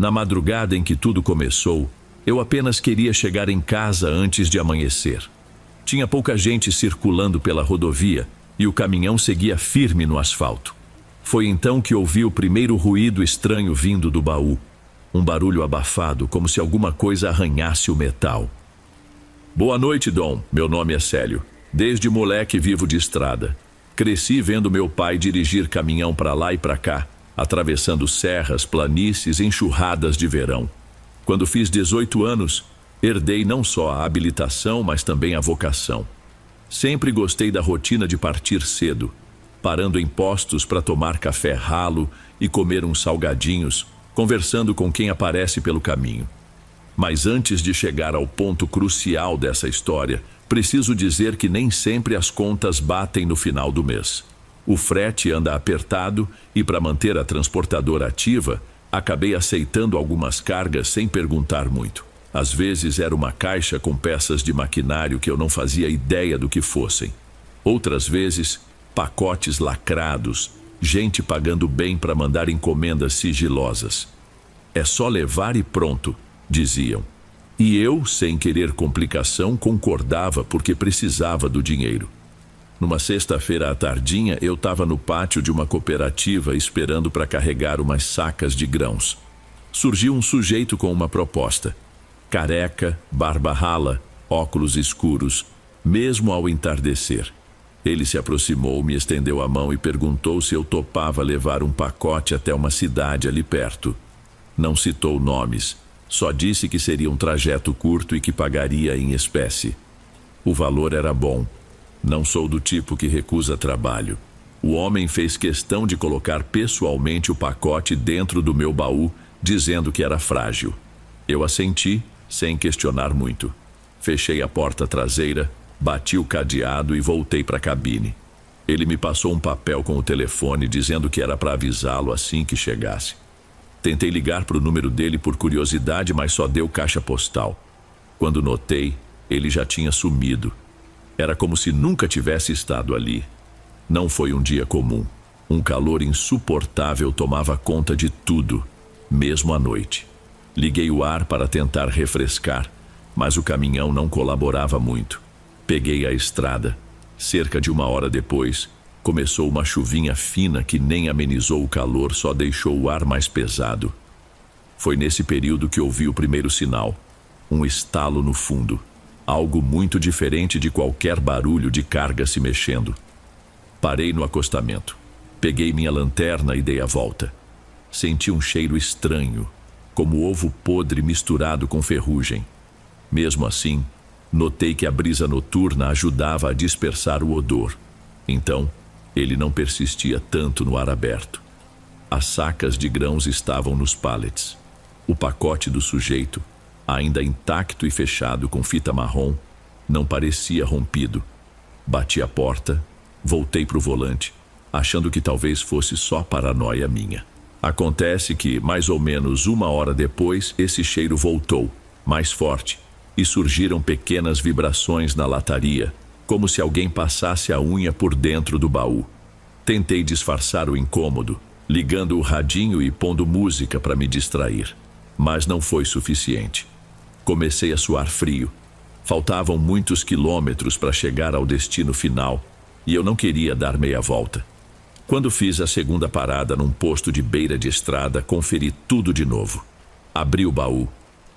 Na madrugada em que tudo começou, eu apenas queria chegar em casa antes de amanhecer. Tinha pouca gente circulando pela rodovia e o caminhão seguia firme no asfalto. Foi então que ouvi o primeiro ruído estranho vindo do baú. Um barulho abafado, como se alguma coisa arranhasse o metal. Boa noite, Dom. Meu nome é Célio. Desde moleque vivo de estrada. Cresci vendo meu pai dirigir caminhão para lá e para cá, atravessando serras, planícies, enxurradas de verão. Quando fiz 18 anos, herdei não só a habilitação, mas também a vocação. Sempre gostei da rotina de partir cedo, parando em postos para tomar café ralo e comer uns salgadinhos, conversando com quem aparece pelo caminho. Mas antes de chegar ao ponto crucial dessa história, preciso dizer que nem sempre as contas batem no final do mês. O frete anda apertado e, para manter a transportadora ativa, acabei aceitando algumas cargas sem perguntar muito. Às vezes era uma caixa com peças de maquinário que eu não fazia ideia do que fossem. Outras vezes, pacotes lacrados, gente pagando bem para mandar encomendas sigilosas. É só levar e pronto, diziam. E eu, sem querer complicação, concordava porque precisava do dinheiro. Numa sexta-feira à tardinha, eu estava no pátio de uma cooperativa esperando para carregar umas sacas de grãos. Surgiu um sujeito com uma proposta. Careca, barba rala, óculos escuros, mesmo ao entardecer. Ele se aproximou, me estendeu a mão e perguntou se eu topava levar um pacote até uma cidade ali perto. Não citou nomes, só disse que seria um trajeto curto e que pagaria em espécie. O valor era bom. Não sou do tipo que recusa trabalho. O homem fez questão de colocar pessoalmente o pacote dentro do meu baú, dizendo que era frágil. Eu assenti, sem questionar muito. Fechei a porta traseira, bati o cadeado e voltei para a cabine. Ele me passou um papel com o telefone, dizendo que era para avisá-lo assim que chegasse. Tentei ligar para o número dele por curiosidade, mas só deu caixa postal. Quando notei, ele já tinha sumido. Era como se nunca tivesse estado ali. Não foi um dia comum. Um calor insuportável tomava conta de tudo, mesmo à noite. Liguei o ar para tentar refrescar, mas o caminhão não colaborava muito. Peguei a estrada. Cerca de 1 hora depois, começou uma chuvinha fina que nem amenizou o calor, só deixou o ar mais pesado. Foi nesse período que ouvi o primeiro sinal, um estalo no fundo. Algo muito diferente de qualquer barulho de carga se mexendo. Parei no acostamento. Peguei minha lanterna e dei a volta. Senti um cheiro estranho, como ovo podre misturado com ferrugem. Mesmo assim, notei que a brisa noturna ajudava a dispersar o odor. Então, ele não persistia tanto no ar aberto. As sacas de grãos estavam nos pallets. O pacote do sujeito, ainda intacto e fechado com fita marrom, não parecia rompido. Bati a porta, voltei para o volante, achando que talvez fosse só paranoia minha. Acontece que, mais ou menos 1 hora depois, esse cheiro voltou, mais forte, e surgiram pequenas vibrações na lataria, como se alguém passasse a unha por dentro do baú. Tentei disfarçar o incômodo, ligando o radinho e pondo música para me distrair, mas não foi suficiente. Comecei a suar frio. Faltavam muitos quilômetros para chegar ao destino final e eu não queria dar meia volta. Quando fiz a segunda parada num posto de beira de estrada, conferi tudo de novo. Abri o baú.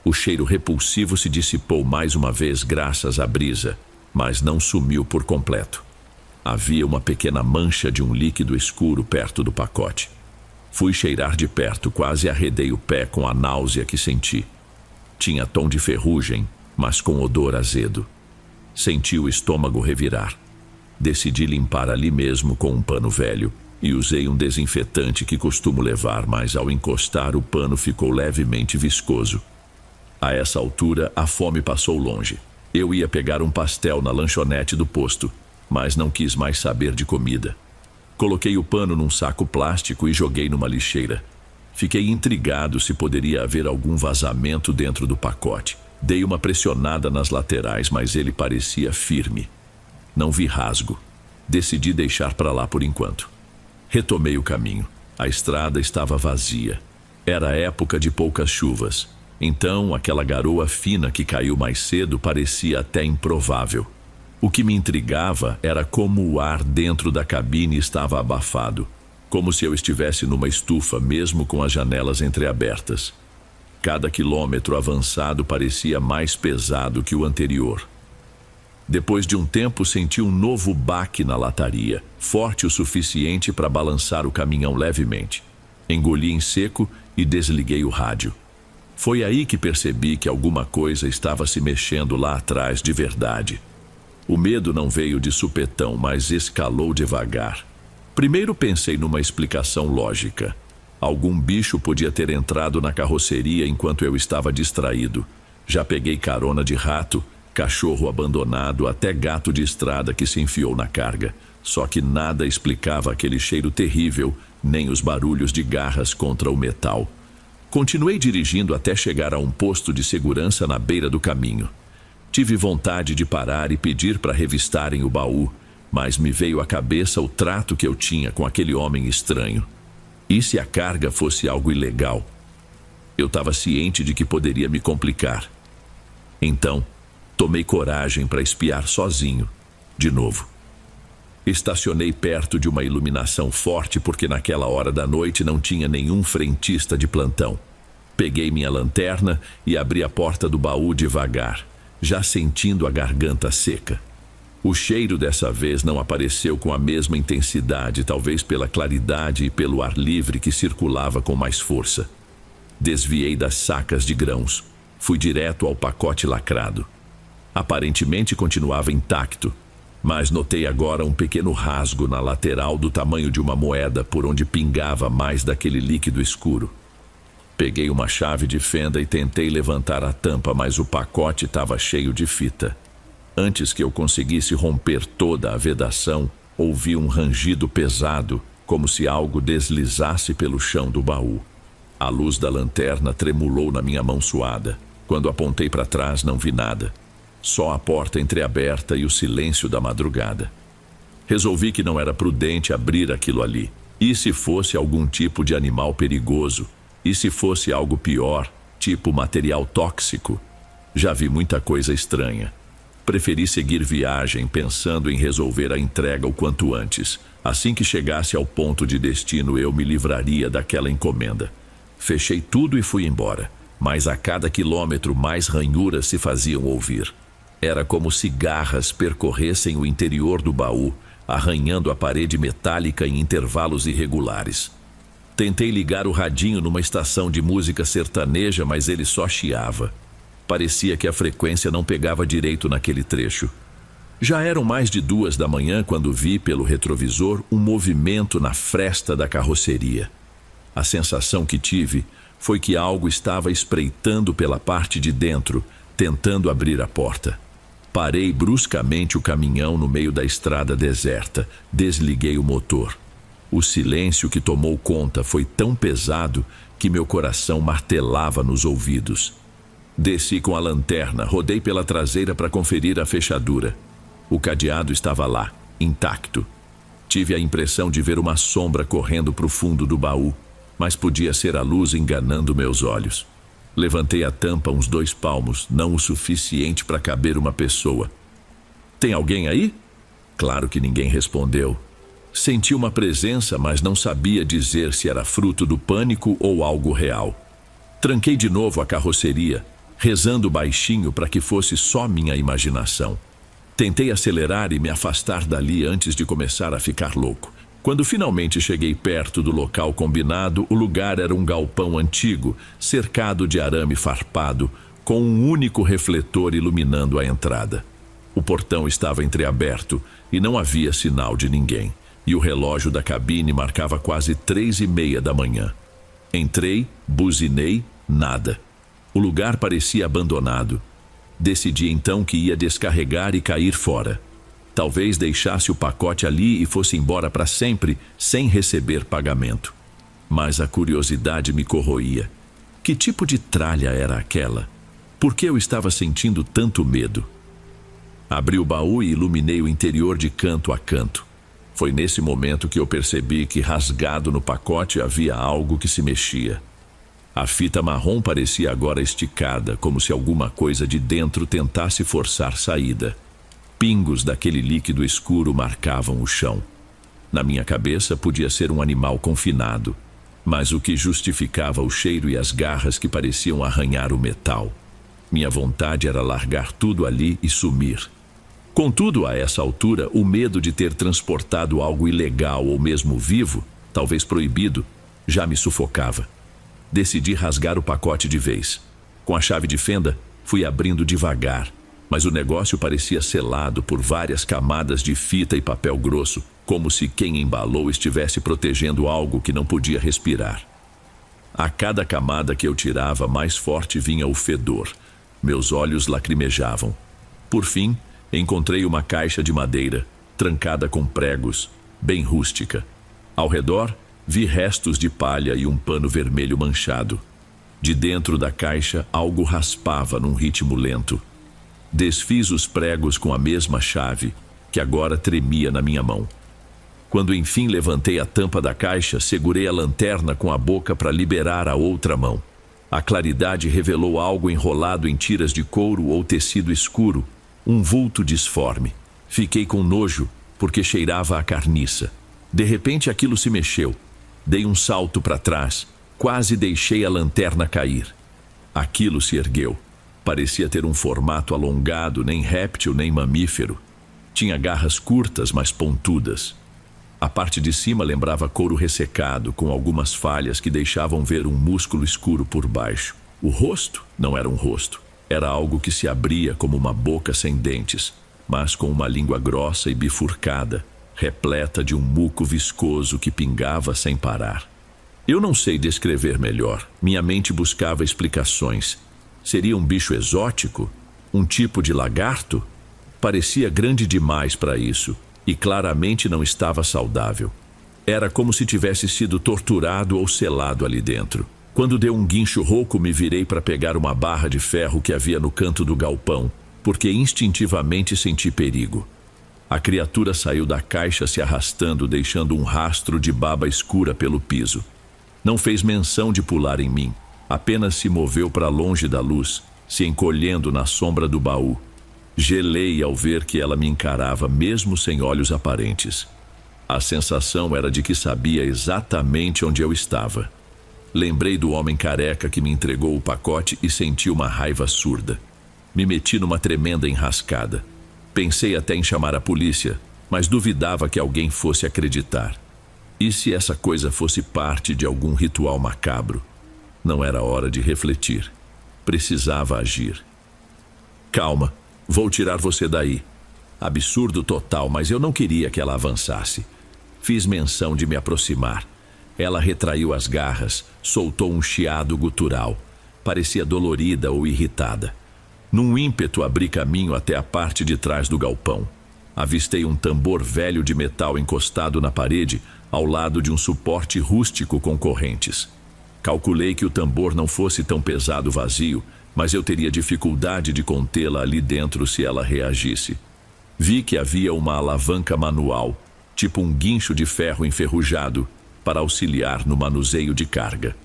O cheiro repulsivo se dissipou mais uma vez graças à brisa, mas não sumiu por completo. Havia uma pequena mancha de um líquido escuro perto do pacote. Fui cheirar de perto, quase arredei o pé com a náusea que senti. Tinha tom de ferrugem, mas com odor azedo. Senti o estômago revirar. Decidi limpar ali mesmo com um pano velho e usei um desinfetante que costumo levar, mas ao encostar o pano ficou levemente viscoso. A essa altura, a fome passou longe. Eu ia pegar um pastel na lanchonete do posto, mas não quis mais saber de comida. Coloquei o pano num saco plástico e joguei numa lixeira. Fiquei intrigado se poderia haver algum vazamento dentro do pacote. Dei uma pressionada nas laterais, mas ele parecia firme. Não vi rasgo. Decidi deixar para lá por enquanto. Retomei o caminho. A estrada estava vazia. Era época de poucas chuvas, então aquela garoa fina que caiu mais cedo parecia até improvável. O que me intrigava era como o ar dentro da cabine estava abafado, como se eu estivesse numa estufa mesmo com as janelas entreabertas. Cada quilômetro avançado parecia mais pesado que o anterior. Depois de um tempo senti um novo baque na lataria, forte o suficiente para balançar o caminhão levemente. Engoli em seco e desliguei o rádio. Foi aí que percebi que alguma coisa estava se mexendo lá atrás de verdade. O medo não veio de supetão, mas escalou devagar. Primeiro pensei numa explicação lógica. Algum bicho podia ter entrado na carroceria enquanto eu estava distraído. Já peguei carona de rato, cachorro abandonado, até gato de estrada que se enfiou na carga. Só que nada explicava aquele cheiro terrível, nem os barulhos de garras contra o metal. Continuei dirigindo até chegar a um posto de segurança na beira do caminho. Tive vontade de parar e pedir para revistarem o baú, mas me veio à cabeça o trato que eu tinha com aquele homem estranho. E se a carga fosse algo ilegal? Eu estava ciente de que poderia me complicar. Então, tomei coragem para espiar sozinho, de novo. Estacionei perto de uma iluminação forte porque naquela hora da noite não tinha nenhum frentista de plantão. Peguei minha lanterna e abri a porta do baú devagar, já sentindo a garganta seca. O cheiro dessa vez não apareceu com a mesma intensidade, talvez pela claridade e pelo ar livre que circulava com mais força. Desviei das sacas de grãos. Fui direto ao pacote lacrado. Aparentemente continuava intacto, mas notei agora um pequeno rasgo na lateral do tamanho de uma moeda por onde pingava mais daquele líquido escuro. Peguei uma chave de fenda e tentei levantar a tampa, mas o pacote estava cheio de fita. Antes que eu conseguisse romper toda a vedação, ouvi um rangido pesado, como se algo deslizasse pelo chão do baú. A luz da lanterna tremulou na minha mão suada. Quando apontei para trás, não vi nada. Só a porta entreaberta e o silêncio da madrugada. Resolvi que não era prudente abrir aquilo ali. E se fosse algum tipo de animal perigoso? E se fosse algo pior, tipo material tóxico? Já vi muita coisa estranha. Preferi seguir viagem, pensando em resolver a entrega o quanto antes. Assim que chegasse ao ponto de destino, eu me livraria daquela encomenda. Fechei tudo e fui embora. Mas a cada quilômetro mais ranhuras se faziam ouvir. Era como se garras percorressem o interior do baú, arranhando a parede metálica em intervalos irregulares. Tentei ligar o radinho numa estação de música sertaneja, mas ele só chiava. Parecia que a frequência não pegava direito naquele trecho. Já eram mais de 2 da manhã quando vi pelo retrovisor um movimento na fresta da carroceria. A sensação que tive foi que algo estava espreitando pela parte de dentro, tentando abrir a porta. Parei bruscamente o caminhão no meio da estrada deserta. Desliguei o motor. O silêncio que tomou conta foi tão pesado que meu coração martelava nos ouvidos. Desci com a lanterna, rodei pela traseira para conferir a fechadura. O cadeado estava lá, intacto. Tive a impressão de ver uma sombra correndo para o fundo do baú, mas podia ser a luz enganando meus olhos. Levantei a tampa uns 2 palmos, não o suficiente para caber uma pessoa. Tem alguém aí? Claro que ninguém respondeu. Senti uma presença, mas não sabia dizer se era fruto do pânico ou algo real. Tranquei de novo a carroceria, rezando baixinho para que fosse só minha imaginação. Tentei acelerar e me afastar dali antes de começar a ficar louco. Quando finalmente cheguei perto do local combinado, o lugar era um galpão antigo, cercado de arame farpado, com um único refletor iluminando a entrada. O portão estava entreaberto e não havia sinal de ninguém, e o relógio da cabine marcava quase 3:30 da manhã. Entrei, buzinei, nada. O lugar parecia abandonado. Decidi então que ia descarregar e cair fora. Talvez deixasse o pacote ali e fosse embora para sempre, sem receber pagamento. Mas a curiosidade me corroía. Que tipo de tralha era aquela? Por que eu estava sentindo tanto medo? Abri o baú e iluminei o interior de canto a canto. Foi nesse momento que eu percebi que rasgado no pacote havia algo que se mexia. A fita marrom parecia agora esticada, como se alguma coisa de dentro tentasse forçar saída. Pingos daquele líquido escuro marcavam o chão. Na minha cabeça podia ser um animal confinado, mas o que justificava o cheiro e as garras que pareciam arranhar o metal? Minha vontade era largar tudo ali e sumir. Contudo, a essa altura, o medo de ter transportado algo ilegal ou mesmo vivo, talvez proibido, já me sufocava. Decidi rasgar o pacote de vez. Com a chave de fenda, fui abrindo devagar, mas o negócio parecia selado por várias camadas de fita e papel grosso, como se quem embalou estivesse protegendo algo que não podia respirar. A cada camada que eu tirava, mais forte vinha o fedor. Meus olhos lacrimejavam. Por fim, encontrei uma caixa de madeira, trancada com pregos, bem rústica. Ao redor, vi restos de palha e um pano vermelho manchado. De dentro da caixa, algo raspava num ritmo lento. Desfiz os pregos com a mesma chave, que agora tremia na minha mão. Quando enfim levantei a tampa da caixa, segurei a lanterna com a boca para liberar a outra mão. A claridade revelou algo enrolado em tiras de couro ou tecido escuro, um vulto disforme. Fiquei com nojo, porque cheirava a carniça. De repente aquilo se mexeu. Dei um salto para trás, quase deixei a lanterna cair. Aquilo se ergueu. Parecia ter um formato alongado, nem réptil nem mamífero. Tinha garras curtas, mas pontudas. A parte de cima lembrava couro ressecado, com algumas falhas que deixavam ver um músculo escuro por baixo. O rosto não era um rosto. Era algo que se abria como uma boca sem dentes, mas com uma língua grossa e bifurcada, repleta de um muco viscoso que pingava sem parar. Eu não sei descrever melhor. Minha mente buscava explicações. Seria um bicho exótico? Um tipo de lagarto? Parecia grande demais para isso, e claramente não estava saudável. Era como se tivesse sido torturado ou selado ali dentro. Quando deu um guincho rouco, me virei para pegar uma barra de ferro que havia no canto do galpão, porque instintivamente senti perigo. A criatura saiu da caixa se arrastando, deixando um rastro de baba escura pelo piso. Não fez menção de pular em mim, apenas se moveu para longe da luz, se encolhendo na sombra do baú. Gelei ao ver que ela me encarava mesmo sem olhos aparentes. A sensação era de que sabia exatamente onde eu estava. Lembrei do homem careca que me entregou o pacote e senti uma raiva surda. Me meti numa tremenda enrascada. Pensei até em chamar a polícia, mas duvidava que alguém fosse acreditar. E se essa coisa fosse parte de algum ritual macabro? Não era hora de refletir. Precisava agir. Calma, vou tirar você daí. Absurdo total, mas eu não queria que ela avançasse. Fiz menção de me aproximar. Ela retraiu as garras, soltou um chiado gutural. Parecia dolorida ou irritada. Num ímpeto, abri caminho até a parte de trás do galpão. Avistei um tambor velho de metal encostado na parede, ao lado de um suporte rústico com correntes. Calculei que o tambor não fosse tão pesado vazio, mas eu teria dificuldade de contê-la ali dentro se ela reagisse. Vi que havia uma alavanca manual, tipo um guincho de ferro enferrujado, para auxiliar no manuseio de carga.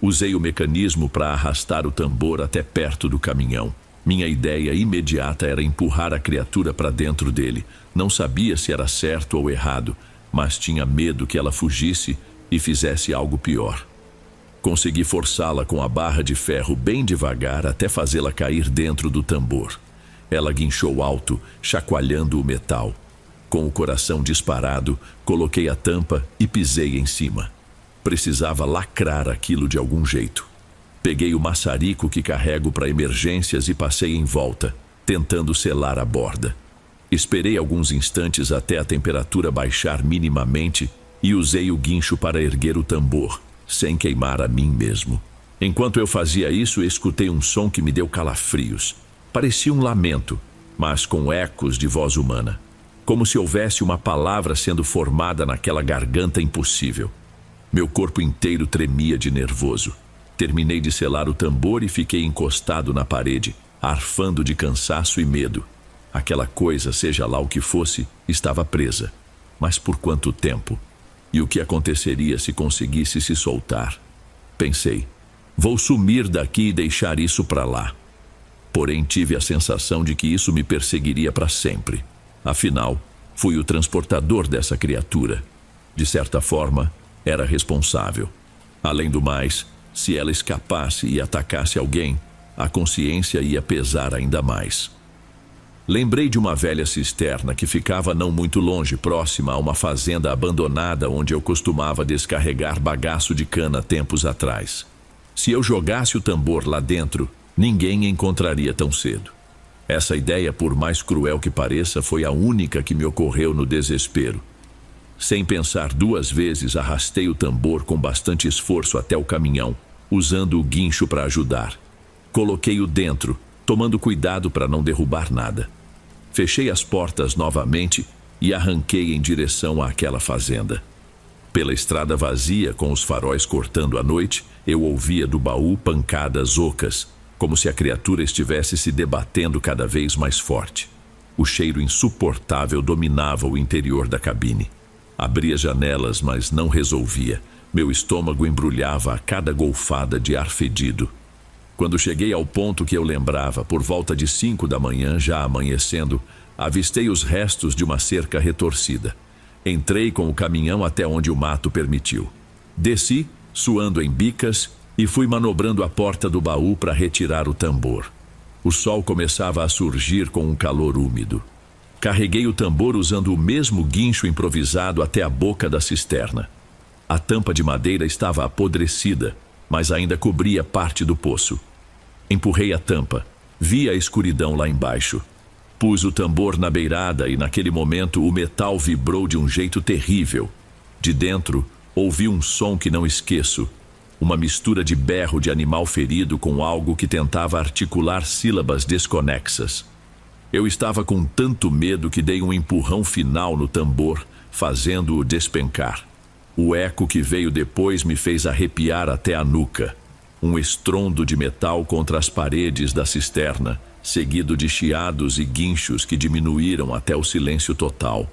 Usei o mecanismo para arrastar o tambor até perto do caminhão. Minha ideia imediata era empurrar a criatura para dentro dele. Não sabia se era certo ou errado, mas tinha medo que ela fugisse e fizesse algo pior. Consegui forçá-la com a barra de ferro bem devagar até fazê-la cair dentro do tambor. Ela guinchou alto, chacoalhando o metal. Com o coração disparado, coloquei a tampa e pisei em cima. Precisava lacrar aquilo de algum jeito. Peguei o maçarico que carrego para emergências e passei em volta, tentando selar a borda. Esperei alguns instantes até a temperatura baixar minimamente e usei o guincho para erguer o tambor, sem queimar a mim mesmo. Enquanto eu fazia isso, escutei um som que me deu calafrios. Parecia um lamento, mas com ecos de voz humana. Como se houvesse uma palavra sendo formada naquela garganta impossível. Meu corpo inteiro tremia de nervoso. Terminei de selar o tambor e fiquei encostado na parede, arfando de cansaço e medo. Aquela coisa, seja lá o que fosse, estava presa. Mas por quanto tempo? E o que aconteceria se conseguisse se soltar? Pensei, Vou sumir daqui e deixar isso para lá. Porém, tive a sensação de que isso me perseguiria para sempre. Afinal, fui o transportador dessa criatura. De certa forma, era responsável. Além do mais, se ela escapasse e atacasse alguém, a consciência ia pesar ainda mais. Lembrei de uma velha cisterna que ficava não muito longe, próxima a uma fazenda abandonada onde eu costumava descarregar bagaço de cana tempos atrás. Se eu jogasse o tambor lá dentro, ninguém encontraria tão cedo. Essa ideia, por mais cruel que pareça, foi a única que me ocorreu no desespero. Sem pensar duas vezes, arrastei o tambor com bastante esforço até o caminhão, usando o guincho para ajudar. Coloquei-o dentro, tomando cuidado para não derrubar nada. Fechei as portas novamente e arranquei em direção àquela fazenda. Pela estrada vazia, com os faróis cortando a noite, eu ouvia do baú pancadas ocas, como se a criatura estivesse se debatendo cada vez mais forte. O cheiro insuportável dominava o interior da cabine. Abria janelas, mas não resolvia. Meu estômago embrulhava a cada golfada de ar fedido. Quando cheguei ao ponto que eu lembrava, por volta de 5 da manhã, já amanhecendo, avistei os restos de uma cerca retorcida. Entrei com o caminhão até onde o mato permitiu. Desci, suando em bicas, e fui manobrando a porta do baú para retirar o tambor. O sol começava a surgir com um calor úmido. Carreguei o tambor usando o mesmo guincho improvisado até a boca da cisterna. A tampa de madeira estava apodrecida, mas ainda cobria parte do poço. Empurrei a tampa. Vi a escuridão lá embaixo. Pus o tambor na beirada e, naquele momento, o metal vibrou de um jeito terrível. De dentro, ouvi um som que não esqueço. Uma mistura de berro de animal ferido com algo que tentava articular sílabas desconexas. Eu estava com tanto medo que dei um empurrão final no tambor, fazendo-o despencar. O eco que veio depois me fez arrepiar até a nuca. Um estrondo de metal contra as paredes da cisterna, seguido de chiados e guinchos que diminuíram até o silêncio total.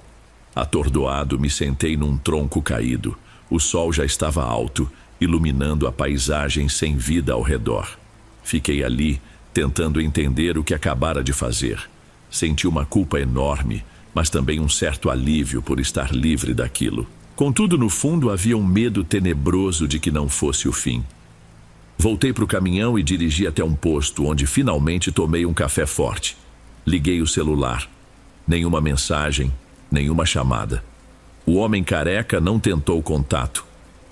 Atordoado, me sentei num tronco caído. O sol já estava alto, iluminando a paisagem sem vida ao redor. Fiquei ali, tentando entender o que acabara de fazer. Senti uma culpa enorme, mas também um certo alívio por estar livre daquilo. Contudo, no fundo, havia um medo tenebroso de que não fosse o fim. Voltei para o caminhão e dirigi até um posto, onde finalmente tomei um café forte. Liguei o celular. Nenhuma mensagem, nenhuma chamada. O homem careca não tentou contato.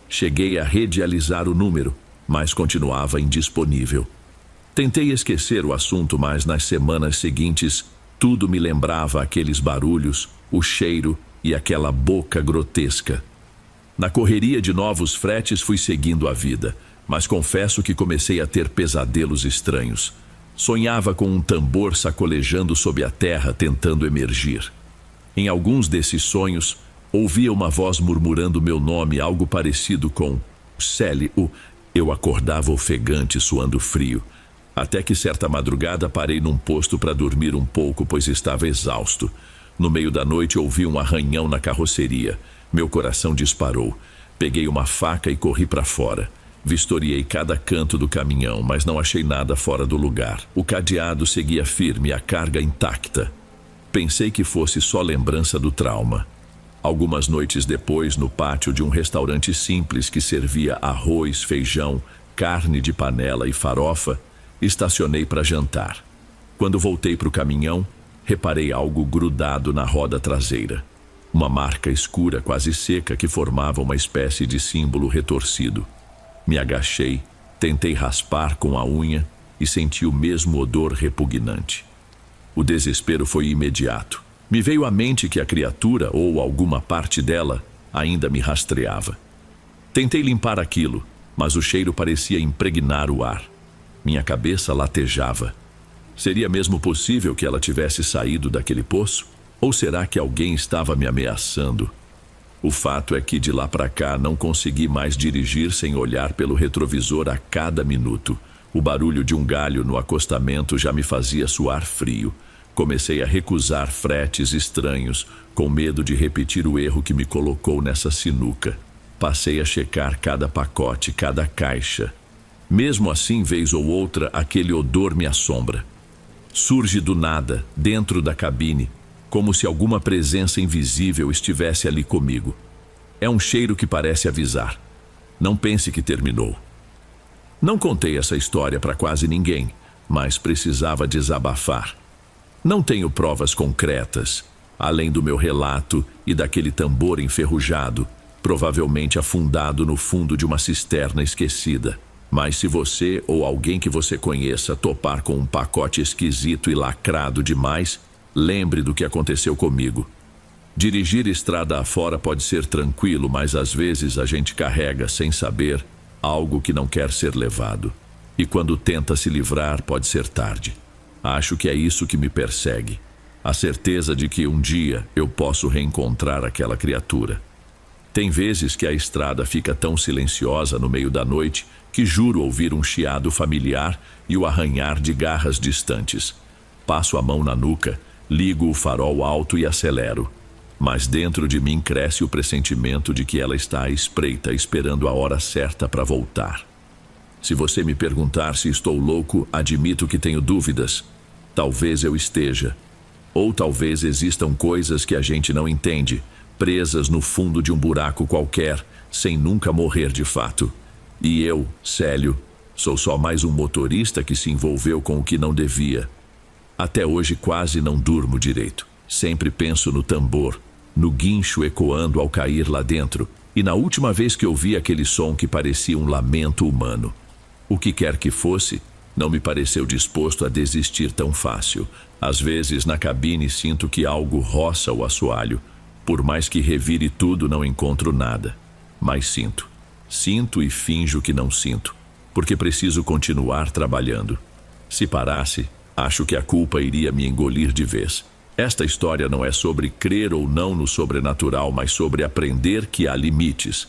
Cheguei a redializar o número, mas continuava indisponível. Tentei esquecer o assunto, mas nas semanas seguintes, tudo me lembrava aqueles barulhos, o cheiro e aquela boca grotesca. Na correria de novos fretes, fui seguindo a vida, mas confesso que comecei a ter pesadelos estranhos. Sonhava com um tambor sacolejando sob a terra, tentando emergir. Em alguns desses sonhos, ouvia uma voz murmurando meu nome, algo parecido com Célio. Eu acordava ofegante, suando frio. Até que certa madrugada parei num posto para dormir um pouco, pois estava exausto. No meio da noite ouvi um arranhão na carroceria. Meu coração disparou. Peguei uma faca e corri para fora. Vistoriei cada canto do caminhão, mas não achei nada fora do lugar. O cadeado seguia firme, a carga intacta. Pensei que fosse só lembrança do trauma. Algumas noites depois, no pátio de um restaurante simples que servia arroz, feijão, carne de panela e farofa, estacionei para jantar. Quando voltei para o caminhão, reparei algo grudado na roda traseira. Uma marca escura, quase seca, que formava uma espécie de símbolo retorcido. Me agachei, tentei raspar com a unha e senti o mesmo odor repugnante. O desespero foi imediato. Me veio à mente que a criatura, ou alguma parte dela, ainda me rastreava. Tentei limpar aquilo, mas o cheiro parecia impregnar o ar. Minha cabeça latejava. Seria mesmo possível que ela tivesse saído daquele poço? Ou será que alguém estava me ameaçando? O fato é que de lá para cá não consegui mais dirigir sem olhar pelo retrovisor a cada minuto. O barulho de um galho no acostamento já me fazia suar frio. Comecei a recusar fretes estranhos, com medo de repetir o erro que me colocou nessa sinuca. Passei a checar cada pacote, cada caixa. Mesmo assim, vez ou outra, aquele odor me assombra. Surge do nada, dentro da cabine, como se alguma presença invisível estivesse ali comigo. É um cheiro que parece avisar: não pense que terminou. Não contei essa história para quase ninguém, mas precisava desabafar. Não tenho provas concretas, além do meu relato e daquele tambor enferrujado, provavelmente afundado no fundo de uma cisterna esquecida. Mas se você ou alguém que você conheça topar com um pacote esquisito e lacrado demais, lembre do que aconteceu comigo. Dirigir estrada afora pode ser tranquilo, mas às vezes a gente carrega, sem saber, algo que não quer ser levado. E quando tenta se livrar, pode ser tarde. Acho que é isso que me persegue. A certeza de que um dia eu posso reencontrar aquela criatura. Tem vezes que a estrada fica tão silenciosa no meio da noite que juro ouvir um chiado familiar e o arranhar de garras distantes. Passo a mão na nuca, ligo o farol alto e acelero. Mas dentro de mim cresce o pressentimento de que ela está à espreita, esperando a hora certa para voltar. Se você me perguntar se estou louco, admito que tenho dúvidas. Talvez eu esteja. Ou talvez existam coisas que a gente não entende, presas no fundo de um buraco qualquer, sem nunca morrer de fato. E eu, Célio, sou só mais um motorista que se envolveu com o que não devia. Até hoje quase não durmo direito. Sempre penso no tambor, no guincho ecoando ao cair lá dentro, e na última vez que ouvi aquele som que parecia um lamento humano. O que quer que fosse, não me pareceu disposto a desistir tão fácil. Às vezes, na cabine, sinto que algo roça o assoalho. Por mais que revire tudo, não encontro nada. Mas sinto. Sinto e finjo que não sinto, porque preciso continuar trabalhando. Se parasse, acho que a culpa iria me engolir de vez. Esta história não é sobre crer ou não no sobrenatural, mas sobre aprender que há limites.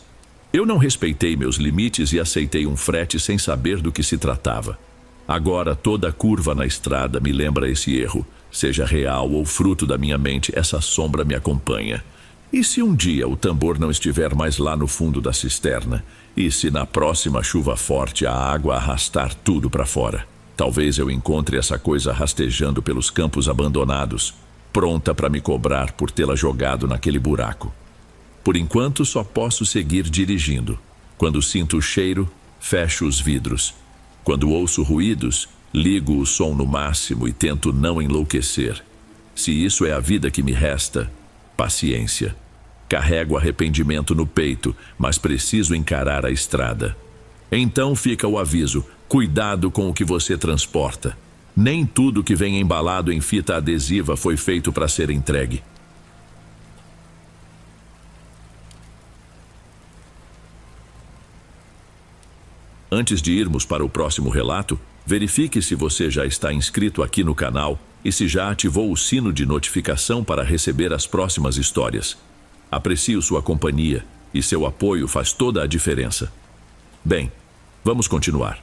Eu não respeitei meus limites e aceitei um frete sem saber do que se tratava. Agora toda curva na estrada me lembra esse erro. Seja real ou fruto da minha mente, essa sombra me acompanha. E se um dia o tambor não estiver mais lá no fundo da cisterna? E se na próxima chuva forte a água arrastar tudo para fora? Talvez eu encontre essa coisa rastejando pelos campos abandonados, pronta para me cobrar por tê-la jogado naquele buraco. Por enquanto só posso seguir dirigindo. Quando sinto o cheiro, fecho os vidros. Quando ouço ruídos, ligo o som no máximo e tento não enlouquecer. Se isso é a vida que me resta, paciência. Carrego arrependimento no peito, mas preciso encarar a estrada. Então fica o aviso: cuidado com o que você transporta. Nem tudo que vem embalado em fita adesiva foi feito para ser entregue. Antes de irmos para o próximo relato, verifique se você já está inscrito aqui no canal e se já ativou o sino de notificação para receber as próximas histórias. Aprecio sua companhia e seu apoio faz toda a diferença. Bem, vamos continuar.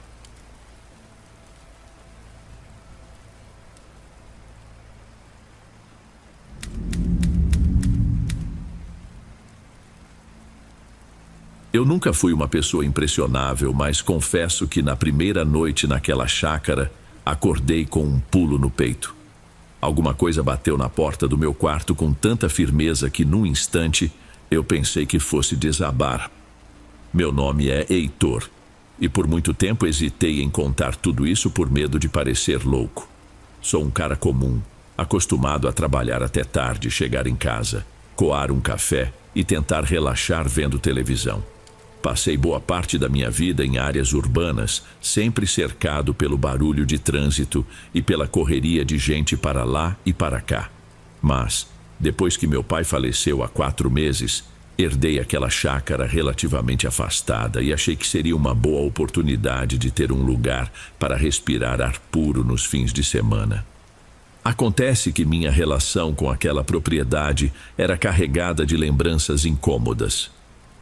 Eu nunca fui uma pessoa impressionável, mas confesso que na primeira noite naquela chácara, acordei com um pulo no peito. Alguma coisa bateu na porta do meu quarto com tanta firmeza que, num instante, eu pensei que fosse desabar. Meu nome é Heitor, e por muito tempo hesitei em contar tudo isso por medo de parecer louco. Sou um cara comum, acostumado a trabalhar até tarde, chegar em casa, coar um café e tentar relaxar vendo televisão. Passei boa parte da minha vida em áreas urbanas, sempre cercado pelo barulho de trânsito e pela correria de gente para lá e para cá. Mas, depois que meu pai faleceu há 4 meses, herdei aquela chácara relativamente afastada e achei que seria uma boa oportunidade de ter um lugar para respirar ar puro nos fins de semana. Acontece que minha relação com aquela propriedade era carregada de lembranças incômodas.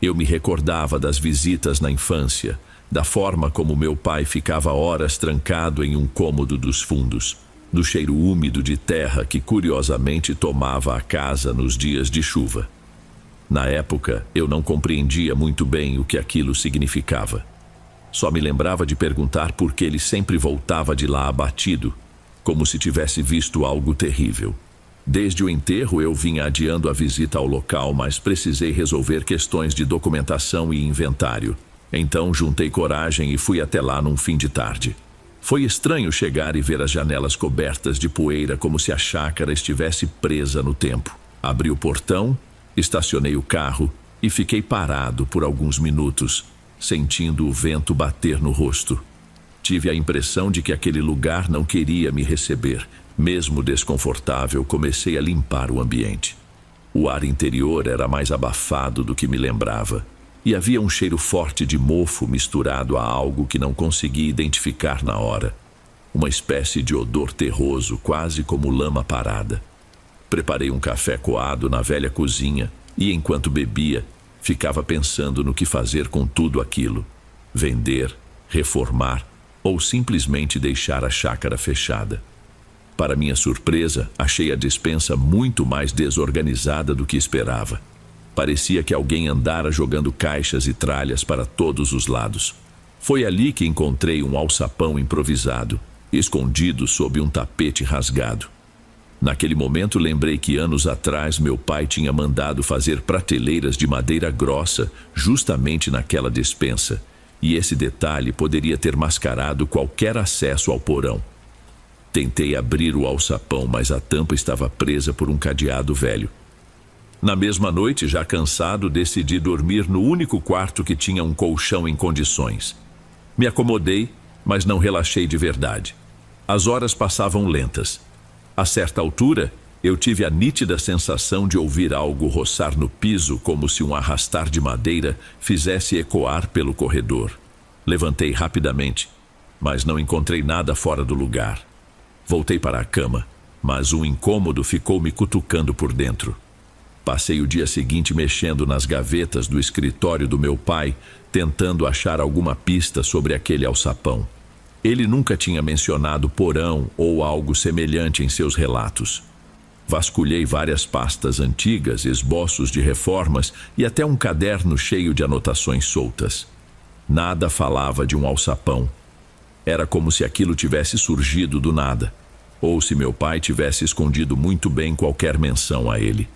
Eu me recordava das visitas na infância, da forma como meu pai ficava horas trancado em um cômodo dos fundos, do cheiro úmido de terra que curiosamente tomava a casa nos dias de chuva. Na época, eu não compreendia muito bem o que aquilo significava. Só me lembrava de perguntar por que ele sempre voltava de lá abatido, como se tivesse visto algo terrível. Desde o enterro eu vinha adiando a visita ao local, mas precisei resolver questões de documentação e inventário. Então juntei coragem e fui até lá num fim de tarde. Foi estranho chegar e ver as janelas cobertas de poeira, como se a chácara estivesse presa no tempo. Abri o portão, estacionei o carro e fiquei parado por alguns minutos, sentindo o vento bater no rosto. Tive a impressão de que aquele lugar não queria me receber. Mesmo desconfortável, comecei a limpar o ambiente. O ar interior era mais abafado do que me lembrava, e havia um cheiro forte de mofo misturado a algo que não consegui identificar na hora. Uma espécie de odor terroso, quase como lama parada. Preparei um café coado na velha cozinha e, enquanto bebia, ficava pensando no que fazer com tudo aquilo. Vender, reformar ou simplesmente deixar a chácara fechada. Para minha surpresa, achei a despensa muito mais desorganizada do que esperava. Parecia que alguém andara jogando caixas e tralhas para todos os lados. Foi ali que encontrei um alçapão improvisado, escondido sob um tapete rasgado. Naquele momento lembrei que anos atrás meu pai tinha mandado fazer prateleiras de madeira grossa justamente naquela despensa, e esse detalhe poderia ter mascarado qualquer acesso ao porão. Tentei abrir o alçapão, mas a tampa estava presa por um cadeado velho. Na mesma noite, já cansado, decidi dormir no único quarto que tinha um colchão em condições. Me acomodei, mas não relaxei de verdade. As horas passavam lentas. A certa altura, eu tive a nítida sensação de ouvir algo roçar no piso, como se um arrastar de madeira fizesse ecoar pelo corredor. Levantei rapidamente, mas não encontrei nada fora do lugar. Voltei para a cama, mas um incômodo ficou me cutucando por dentro. Passei o dia seguinte mexendo nas gavetas do escritório do meu pai, tentando achar alguma pista sobre aquele alçapão. Ele nunca tinha mencionado porão ou algo semelhante em seus relatos. Vasculhei várias pastas antigas, esboços de reformas e até um caderno cheio de anotações soltas. Nada falava de um alçapão. Era como se aquilo tivesse surgido do nada, ou se meu pai tivesse escondido muito bem qualquer menção a ele.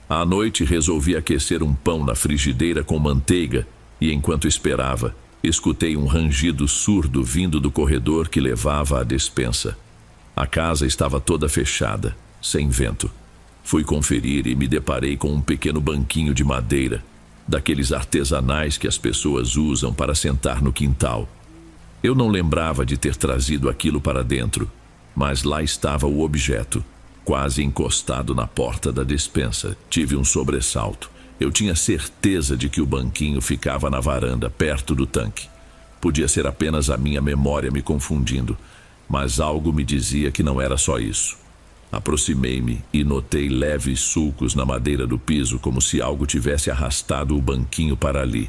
À noite resolvi aquecer um pão na frigideira com manteiga e, enquanto esperava, escutei um rangido surdo vindo do corredor que levava à despensa. A casa estava toda fechada, sem vento. Fui conferir e me deparei com um pequeno banquinho de madeira, daqueles artesanais que as pessoas usam para sentar no quintal. Eu não lembrava de ter trazido aquilo para dentro, mas lá estava o objeto, quase encostado na porta da despensa. Tive um sobressalto. Eu tinha certeza de que o banquinho ficava na varanda, perto do tanque. Podia ser apenas a minha memória me confundindo, mas algo me dizia que não era só isso. Aproximei-me e notei leves sulcos na madeira do piso, como se algo tivesse arrastado o banquinho para ali.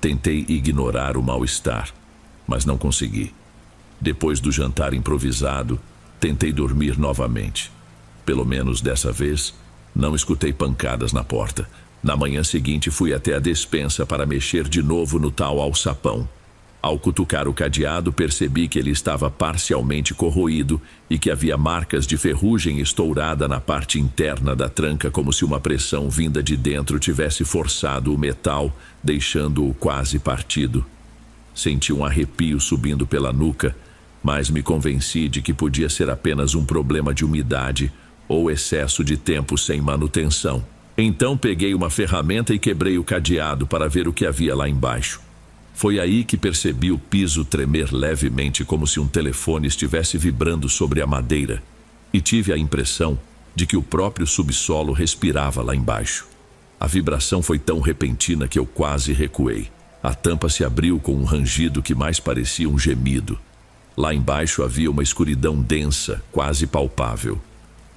Tentei ignorar o mal-estar, mas não consegui. Depois do jantar improvisado, tentei dormir novamente. Pelo menos dessa vez, não escutei pancadas na porta. Na manhã seguinte, fui até a despensa para mexer de novo no tal alçapão. Ao cutucar o cadeado, percebi que ele estava parcialmente corroído e que havia marcas de ferrugem estourada na parte interna da tranca, como se uma pressão vinda de dentro tivesse forçado o metal, deixando-o quase partido. Senti um arrepio subindo pela nuca, mas me convenci de que podia ser apenas um problema de umidade ou excesso de tempo sem manutenção. Então peguei uma ferramenta e quebrei o cadeado para ver o que havia lá embaixo. Foi aí que percebi o piso tremer levemente, como se um telefone estivesse vibrando sobre a madeira, e tive a impressão de que o próprio subsolo respirava lá embaixo. A vibração foi tão repentina que eu quase recuei. A tampa se abriu com um rangido que mais parecia um gemido. Lá embaixo havia uma escuridão densa, quase palpável.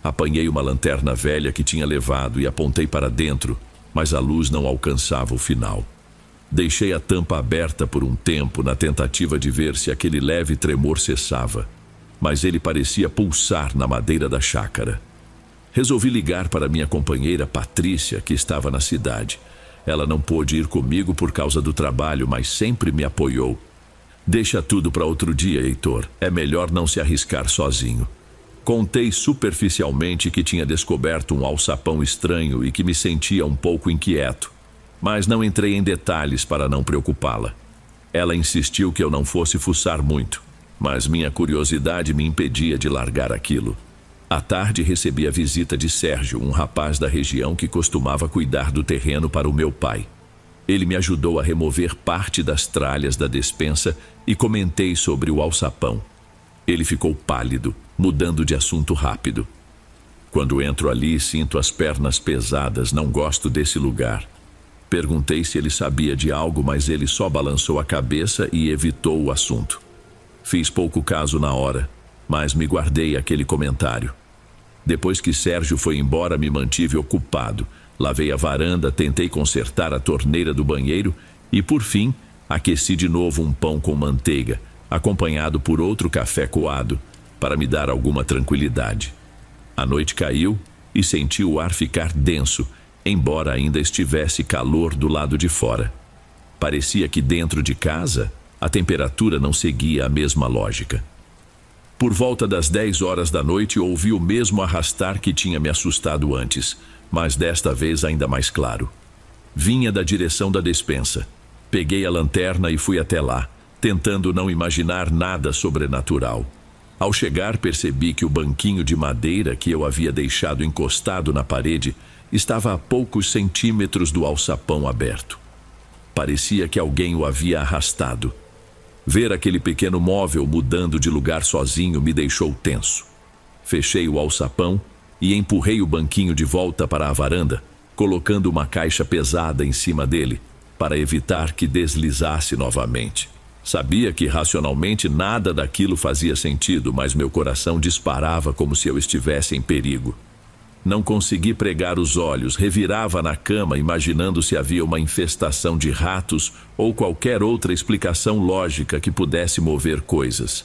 Apanhei uma lanterna velha que tinha levado e apontei para dentro, mas a luz não alcançava o final. Deixei a tampa aberta por um tempo na tentativa de ver se aquele leve tremor cessava, mas ele parecia pulsar na madeira da chácara. Resolvi ligar para minha companheira Patrícia, que estava na cidade. Ela não pôde ir comigo por causa do trabalho, mas sempre me apoiou, Deixa tudo para outro dia, Heitor. É melhor não se arriscar sozinho. Contei superficialmente que tinha descoberto um alçapão estranho e que me sentia um pouco inquieto, mas não entrei em detalhes para não preocupá-la. Ela insistiu que eu não fosse fuçar muito, mas minha curiosidade me impedia de largar aquilo. À tarde recebi a visita de Sérgio, um rapaz da região que costumava cuidar do terreno para o meu pai. Ele me ajudou a remover parte das tralhas da despensa e comentei sobre o alçapão. Ele ficou pálido, mudando de assunto rápido. Quando entro ali, sinto as pernas pesadas, não gosto desse lugar. Perguntei se ele sabia de algo, mas ele só balançou a cabeça e evitou o assunto. Fiz pouco caso na hora, mas me guardei aquele comentário. Depois que Sérgio foi embora, me mantive ocupado. Lavei a varanda, tentei consertar a torneira do banheiro e, por fim, aqueci de novo um pão com manteiga, acompanhado por outro café coado, para me dar alguma tranquilidade. A noite caiu e senti o ar ficar denso, embora ainda estivesse calor do lado de fora. Parecia que dentro de casa, a temperatura não seguia a mesma lógica. Por volta das 10 horas da noite, ouvi o mesmo arrastar que tinha me assustado antes, mas desta vez ainda mais claro. Vinha da direção da despensa. Peguei a lanterna e fui até lá, tentando não imaginar nada sobrenatural. Ao chegar, percebi que o banquinho de madeira que eu havia deixado encostado na parede estava a poucos centímetros do alçapão aberto. Parecia que alguém o havia arrastado. Ver aquele pequeno móvel mudando de lugar sozinho me deixou tenso. Fechei o alçapão e empurrei o banquinho de volta para a varanda, colocando uma caixa pesada em cima dele, para evitar que deslizasse novamente. Sabia que racionalmente nada daquilo fazia sentido, mas meu coração disparava como se eu estivesse em perigo. Não consegui pregar os olhos, revirava na cama imaginando se havia uma infestação de ratos ou qualquer outra explicação lógica que pudesse mover coisas.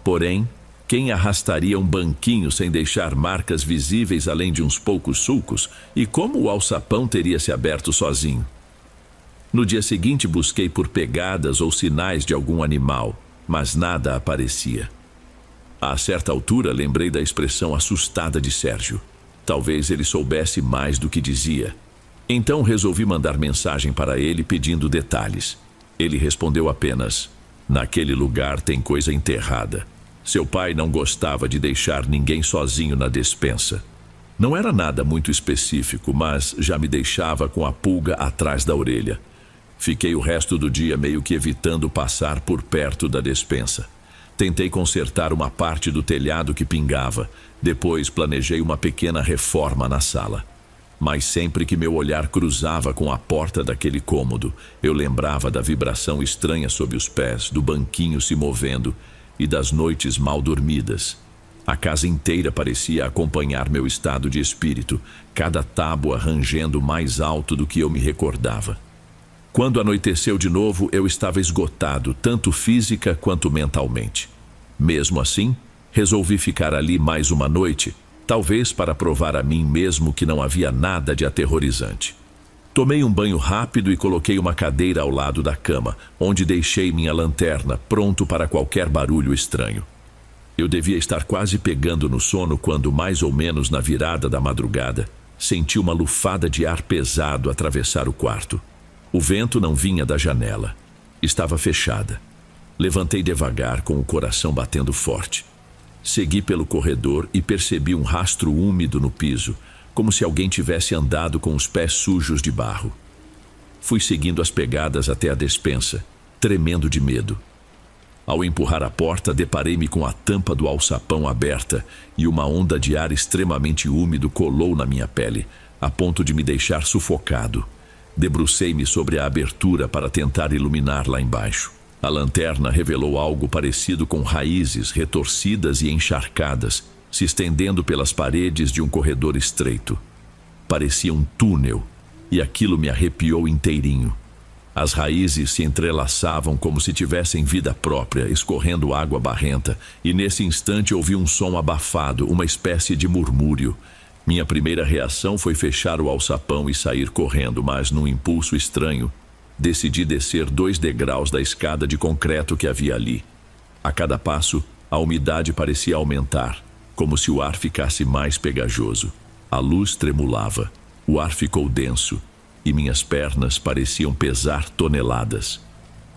Porém, quem arrastaria um banquinho sem deixar marcas visíveis além de uns poucos sulcos? E como o alçapão teria se aberto sozinho? No dia seguinte busquei por pegadas ou sinais de algum animal, mas nada aparecia. A certa altura lembrei da expressão assustada de Sérgio. Talvez ele soubesse mais do que dizia. Então resolvi mandar mensagem para ele pedindo detalhes. Ele respondeu apenas: "Naquele lugar tem coisa enterrada. Seu pai não gostava de deixar ninguém sozinho na despensa." Não era nada muito específico, mas já me deixava com a pulga atrás da orelha. Fiquei o resto do dia meio que evitando passar por perto da despensa. Tentei consertar uma parte do telhado que pingava. Depois planejei uma pequena reforma na sala. Mas sempre que meu olhar cruzava com a porta daquele cômodo, eu lembrava da vibração estranha sob os pés, do banquinho se movendo e das noites mal dormidas. A casa inteira parecia acompanhar meu estado de espírito, cada tábua rangendo mais alto do que eu me recordava. Quando anoiteceu de novo, eu estava esgotado, tanto física quanto mentalmente. Mesmo assim, resolvi ficar ali mais uma noite, talvez para provar a mim mesmo que não havia nada de aterrorizante. Tomei um banho rápido e coloquei uma cadeira ao lado da cama, onde deixei minha lanterna, pronto para qualquer barulho estranho. Eu devia estar quase pegando no sono quando, mais ou menos na virada da madrugada, senti uma lufada de ar pesado atravessar o quarto. O vento não vinha da janela. Estava fechada. Levantei devagar, com o coração batendo forte. Segui pelo corredor e percebi um rastro úmido no piso, como se alguém tivesse andado com os pés sujos de barro. Fui seguindo as pegadas até a despensa, tremendo de medo. Ao empurrar a porta, deparei-me com a tampa do alçapão aberta e uma onda de ar extremamente úmido colou na minha pele, a ponto de me deixar sufocado. Debrucei-me sobre a abertura para tentar iluminar lá embaixo. A lanterna revelou algo parecido com raízes retorcidas e encharcadas, se estendendo pelas paredes de um corredor estreito. Parecia um túnel, e aquilo me arrepiou inteirinho. As raízes se entrelaçavam como se tivessem vida própria, escorrendo água barrenta, e nesse instante ouvi um som abafado, uma espécie de murmúrio. Minha primeira reação foi fechar o alçapão e sair correndo, mas num impulso estranho, decidi descer 2 degraus da escada de concreto que havia ali. A cada passo, a umidade parecia aumentar, como se o ar ficasse mais pegajoso. A luz tremulava, o ar ficou denso e minhas pernas pareciam pesar toneladas.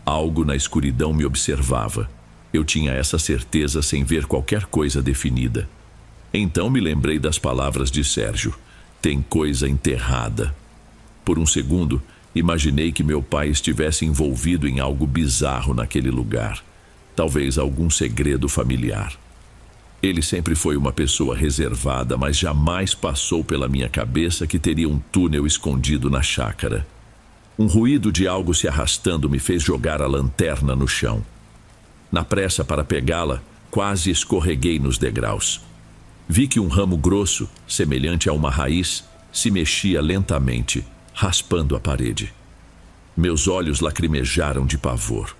Algo na escuridão me observava. Eu tinha essa certeza sem ver qualquer coisa definida. Então me lembrei das palavras de Sérgio: tem coisa enterrada. Por um segundo, imaginei que meu pai estivesse envolvido em algo bizarro naquele lugar. Talvez algum segredo familiar. Ele sempre foi uma pessoa reservada, mas jamais passou pela minha cabeça que teria um túnel escondido na chácara. Um ruído de algo se arrastando me fez jogar a lanterna no chão. Na pressa para pegá-la, quase escorreguei nos degraus. Vi que um ramo grosso, semelhante a uma raiz, se mexia lentamente, raspando a parede. Meus olhos lacrimejaram de pavor.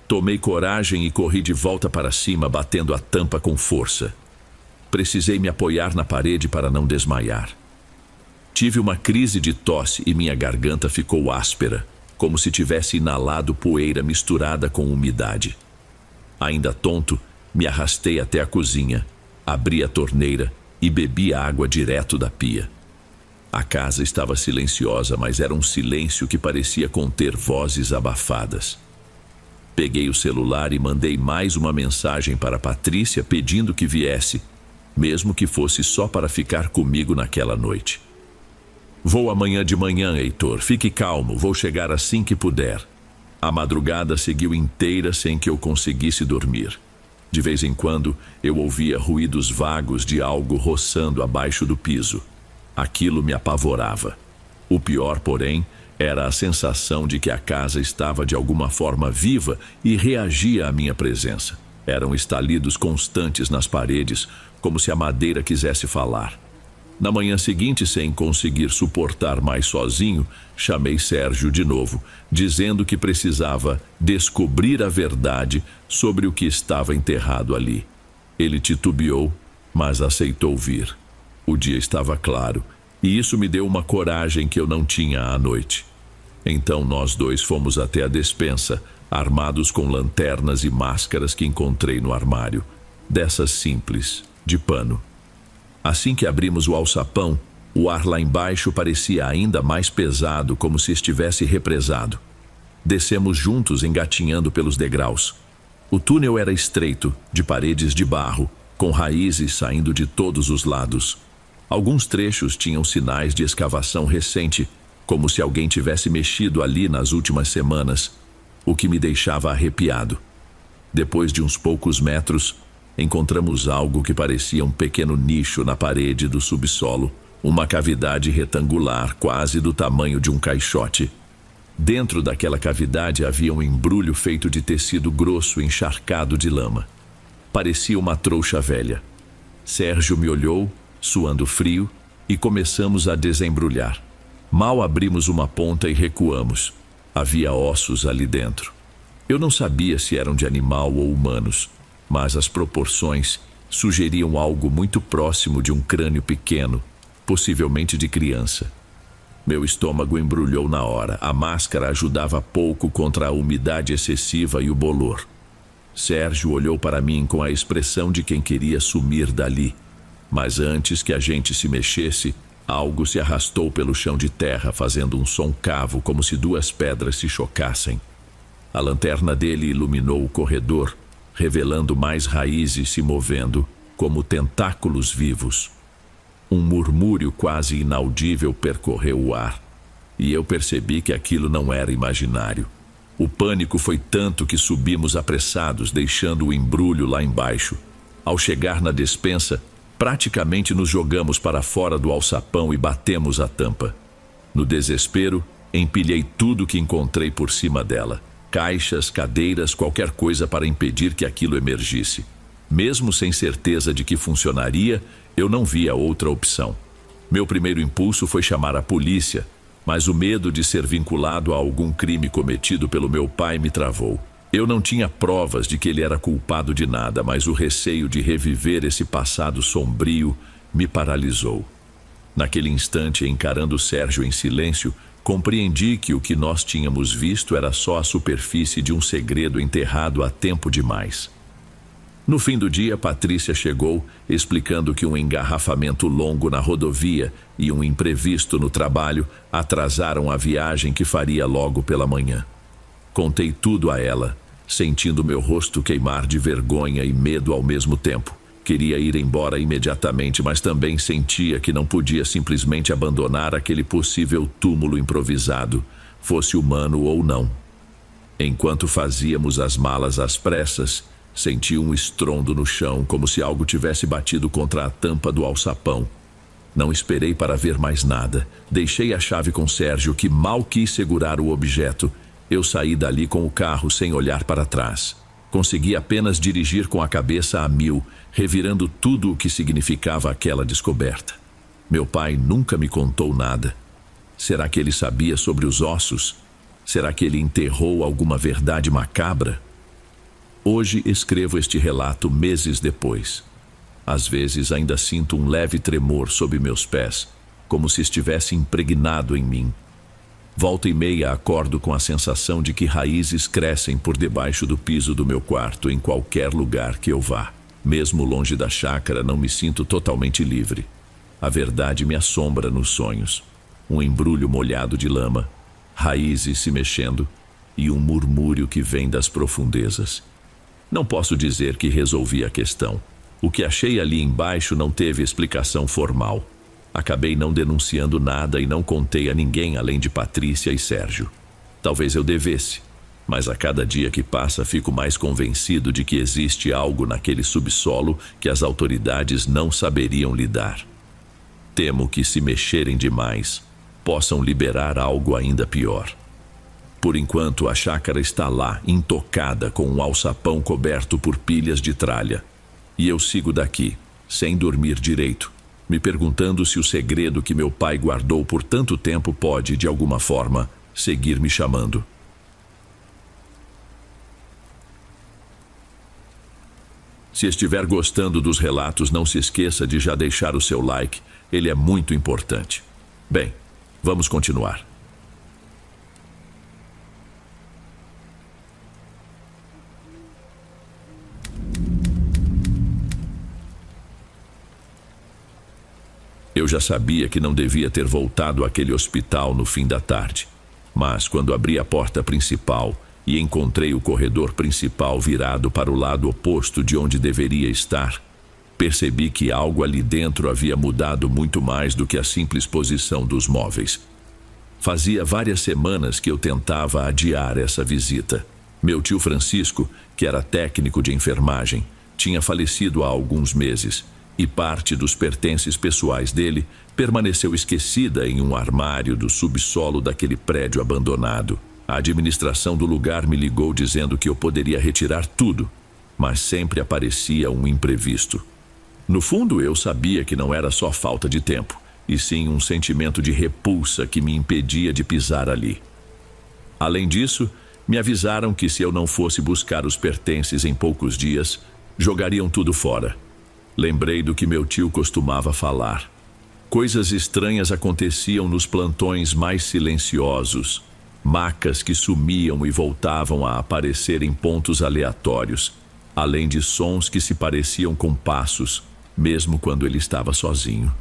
Tomei coragem e corri de volta para cima, batendo a tampa com força. Precisei me apoiar na parede para não desmaiar. Tive uma crise de tosse e minha garganta ficou áspera, como se tivesse inalado poeira misturada com umidade. Ainda tonto, me arrastei até a cozinha, abri a torneira e bebi a água direto da pia. A casa estava silenciosa, mas era um silêncio que parecia conter vozes abafadas. Peguei o celular e mandei mais uma mensagem para Patrícia pedindo que viesse, mesmo que fosse só para ficar comigo naquela noite. Vou amanhã de manhã, Heitor. Fique calmo, vou chegar assim que puder. A madrugada seguiu inteira sem que eu conseguisse dormir. De vez em quando, eu ouvia ruídos vagos de algo roçando abaixo do piso. Aquilo me apavorava. O pior, porém, era a sensação de que a casa estava de alguma forma viva e reagia à minha presença. Eram estalidos constantes nas paredes, como se a madeira quisesse falar. Na manhã seguinte, sem conseguir suportar mais sozinho, chamei Sérgio de novo, dizendo que precisava descobrir a verdade sobre o que estava enterrado ali. Ele titubeou, mas aceitou vir. O dia estava claro, e isso me deu uma coragem que eu não tinha à noite. Então nós dois fomos até a despensa, armados com lanternas e máscaras que encontrei no armário, dessas simples, de pano. Assim que abrimos o alçapão, o ar lá embaixo parecia ainda mais pesado, como se estivesse represado. Descemos juntos, engatinhando pelos degraus. O túnel era estreito, de paredes de barro, com raízes saindo de todos os lados. Alguns trechos tinham sinais de escavação recente, como se alguém tivesse mexido ali nas últimas semanas, o que me deixava arrepiado. Depois de uns poucos metros, encontramos algo que parecia um pequeno nicho na parede do subsolo, uma cavidade retangular quase do tamanho de um caixote. Dentro daquela cavidade havia um embrulho feito de tecido grosso encharcado de lama. Parecia uma trouxa velha. Sérgio me olhou, suando frio, e começamos a desembrulhar. Mal abrimos uma ponta e recuamos. Havia ossos ali dentro. Eu não sabia se eram de animal ou humanos, mas as proporções sugeriam algo muito próximo de um crânio pequeno, possivelmente de criança. Meu estômago embrulhou na hora. A máscara ajudava pouco contra a umidade excessiva e o bolor. Sérgio olhou para mim com a expressão de quem queria sumir dali. Mas antes que a gente se mexesse, algo se arrastou pelo chão de terra, fazendo um som cavo, como se 2 pedras se chocassem. A lanterna dele iluminou o corredor, revelando mais raízes se movendo, como tentáculos vivos. Um murmúrio quase inaudível percorreu o ar, e eu percebi que aquilo não era imaginário. O pânico foi tanto que subimos apressados, deixando o embrulho lá embaixo. Ao chegar na despensa, praticamente nos jogamos para fora do alçapão e batemos a tampa. No desespero, empilhei tudo que encontrei por cima dela. Caixas, cadeiras, qualquer coisa para impedir que aquilo emergisse. Mesmo sem certeza de que funcionaria, eu não via outra opção. Meu primeiro impulso foi chamar a polícia, mas o medo de ser vinculado a algum crime cometido pelo meu pai me travou. Eu não tinha provas de que ele era culpado de nada, mas o receio de reviver esse passado sombrio me paralisou. Naquele instante, encarando Sérgio em silêncio, Compreendi que o que nós tínhamos visto era só a superfície de um segredo enterrado há tempo demais. No fim do dia, Patrícia chegou, explicando que um engarrafamento longo na rodovia e um imprevisto no trabalho atrasaram a viagem que faria logo pela manhã. Contei tudo a ela, sentindo meu rosto queimar de vergonha e medo ao mesmo tempo. Queria ir embora imediatamente, mas também sentia que não podia simplesmente abandonar aquele possível túmulo improvisado, fosse humano ou não. Enquanto fazíamos as malas às pressas, senti um estrondo no chão, como se algo tivesse batido contra a tampa do alçapão. Não esperei para ver mais nada. Deixei a chave com Sérgio, que mal quis segurar o objeto. Eu saí dali com o carro sem olhar para trás. Consegui apenas dirigir com a cabeça a mil, revirando tudo o que significava aquela descoberta. Meu pai nunca me contou nada. Será que ele sabia sobre os ossos? Será que ele enterrou alguma verdade macabra? Hoje escrevo este relato meses depois. Às vezes ainda sinto um leve tremor sob meus pés, como se estivesse impregnado em mim. Volta e meia acordo com a sensação de que raízes crescem por debaixo do piso do meu quarto em qualquer lugar que eu vá. Mesmo longe da chácara, não me sinto totalmente livre. A verdade me assombra nos sonhos. Um embrulho molhado de lama, raízes se mexendo e um murmúrio que vem das profundezas. Não posso dizer que resolvi a questão. O que achei ali embaixo não teve explicação formal. Acabei não denunciando nada e não contei a ninguém além de Patrícia e Sérgio. Talvez eu devesse, mas a cada dia que passa fico mais convencido de que existe algo naquele subsolo que as autoridades não saberiam lidar. Temo que, se mexerem demais, possam liberar algo ainda pior. Por enquanto, a chácara está lá, intocada, com um alçapão coberto por pilhas de tralha. E eu sigo daqui, sem dormir direito, me perguntando se o segredo que meu pai guardou por tanto tempo pode, de alguma forma, seguir me chamando. Se estiver gostando dos relatos, não se esqueça de já deixar o seu like, ele é muito importante. Bem, vamos continuar. Eu já sabia que não devia ter voltado àquele hospital no fim da tarde, mas quando abri a porta principal e encontrei o corredor principal virado para o lado oposto de onde deveria estar, percebi que algo ali dentro havia mudado muito mais do que a simples posição dos móveis. Fazia várias semanas que eu tentava adiar essa visita. Meu tio Francisco, que era técnico de enfermagem, tinha falecido há alguns meses, e parte dos pertences pessoais dele permaneceu esquecida em um armário do subsolo daquele prédio abandonado. A administração do lugar me ligou dizendo que eu poderia retirar tudo, mas sempre aparecia um imprevisto. No fundo, eu sabia que não era só falta de tempo, e sim um sentimento de repulsa que me impedia de pisar ali. Além disso, me avisaram que se eu não fosse buscar os pertences em poucos dias, jogariam tudo fora. Lembrei do que meu tio costumava falar. Coisas estranhas aconteciam nos plantões mais silenciosos. Macas que sumiam e voltavam a aparecer em pontos aleatórios, além de sons que se pareciam com passos, mesmo quando ele estava sozinho.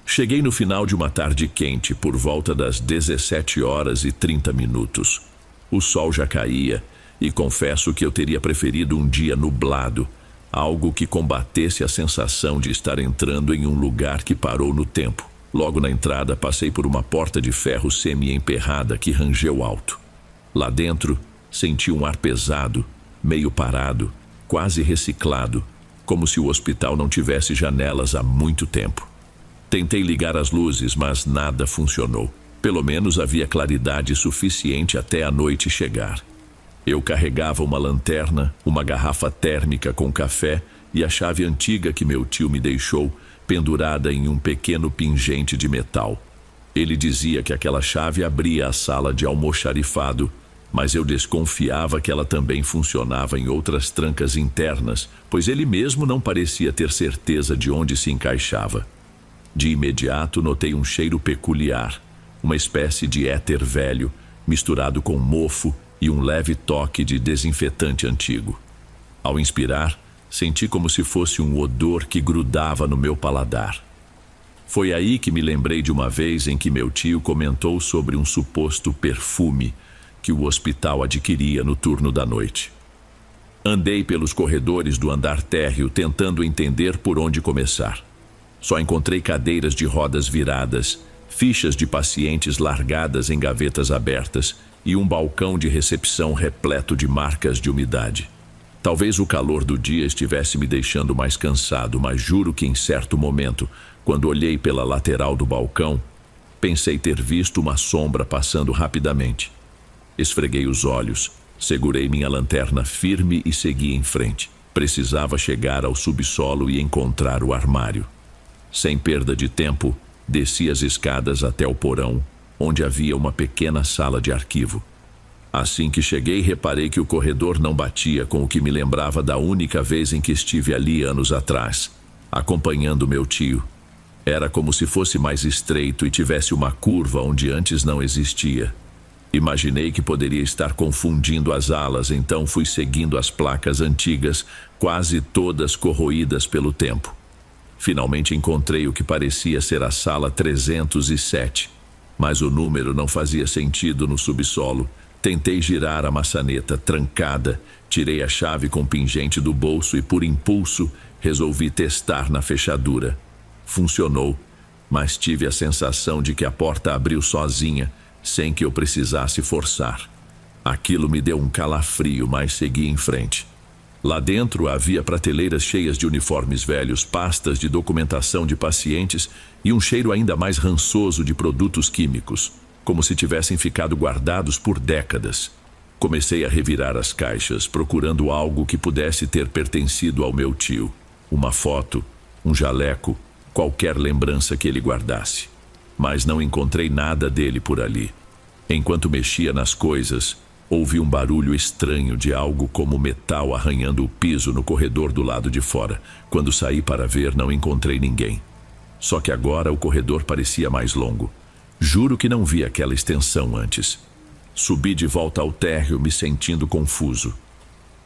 Cheguei no final de uma tarde quente, por volta das 17h30. O sol já caía, e confesso que eu teria preferido um dia nublado, algo que combatesse a sensação de estar entrando em um lugar que parou no tempo. Logo na entrada, passei por uma porta de ferro semi-emperrada que rangeu alto. Lá dentro, senti um ar pesado, meio parado, quase reciclado, como se o hospital não tivesse janelas há muito tempo. Tentei ligar as luzes, mas nada funcionou. Pelo menos havia claridade suficiente até a noite chegar. Eu carregava uma lanterna, uma garrafa térmica com café e a chave antiga que meu tio me deixou, pendurada em um pequeno pingente de metal. Ele dizia que aquela chave abria a sala de almoxarifado, mas eu desconfiava que ela também funcionava em outras trancas internas, pois ele mesmo não parecia ter certeza de onde se encaixava. De imediato notei um cheiro peculiar, uma espécie de éter velho, misturado com mofo e um leve toque de desinfetante antigo. Ao inspirar, senti como se fosse um odor que grudava no meu paladar. Foi aí que me lembrei de uma vez em que meu tio comentou sobre um suposto perfume que o hospital adquiria no turno da noite. Andei pelos corredores do andar térreo tentando entender por onde começar. Só encontrei cadeiras de rodas viradas, fichas de pacientes largadas em gavetas abertas e um balcão de recepção repleto de marcas de umidade. Talvez o calor do dia estivesse me deixando mais cansado, mas juro que em certo momento, quando olhei pela lateral do balcão, pensei ter visto uma sombra passando rapidamente. Esfreguei os olhos, segurei minha lanterna firme e segui em frente. Precisava chegar ao subsolo e encontrar o armário. Sem perda de tempo, desci as escadas até o porão, onde havia uma pequena sala de arquivo. Assim que cheguei, reparei que o corredor não batia com o que me lembrava da única vez em que estive ali anos atrás, acompanhando meu tio. Era como se fosse mais estreito e tivesse uma curva onde antes não existia. Imaginei que poderia estar confundindo as alas, então fui seguindo as placas antigas, quase todas corroídas pelo tempo. Finalmente encontrei o que parecia ser a sala 307, mas o número não fazia sentido no subsolo. Tentei girar a maçaneta trancada, tirei a chave com pingente do bolso e, por impulso, resolvi testar na fechadura. Funcionou, mas tive a sensação de que a porta abriu sozinha, sem que eu precisasse forçar. Aquilo me deu um calafrio, mas segui em frente. Lá dentro havia prateleiras cheias de uniformes velhos, pastas de documentação de pacientes e um cheiro ainda mais rançoso de produtos químicos, como se tivessem ficado guardados por décadas. Comecei a revirar as caixas, procurando algo que pudesse ter pertencido ao meu tio. Uma foto, um jaleco, qualquer lembrança que ele guardasse. Mas não encontrei nada dele por ali. Enquanto mexia nas coisas, ouvi um barulho estranho de algo como metal arranhando o piso no corredor do lado de fora. Quando saí para ver, não encontrei ninguém. Só que agora o corredor parecia mais longo. Juro que não vi aquela extensão antes. Subi de volta ao térreo, me sentindo confuso.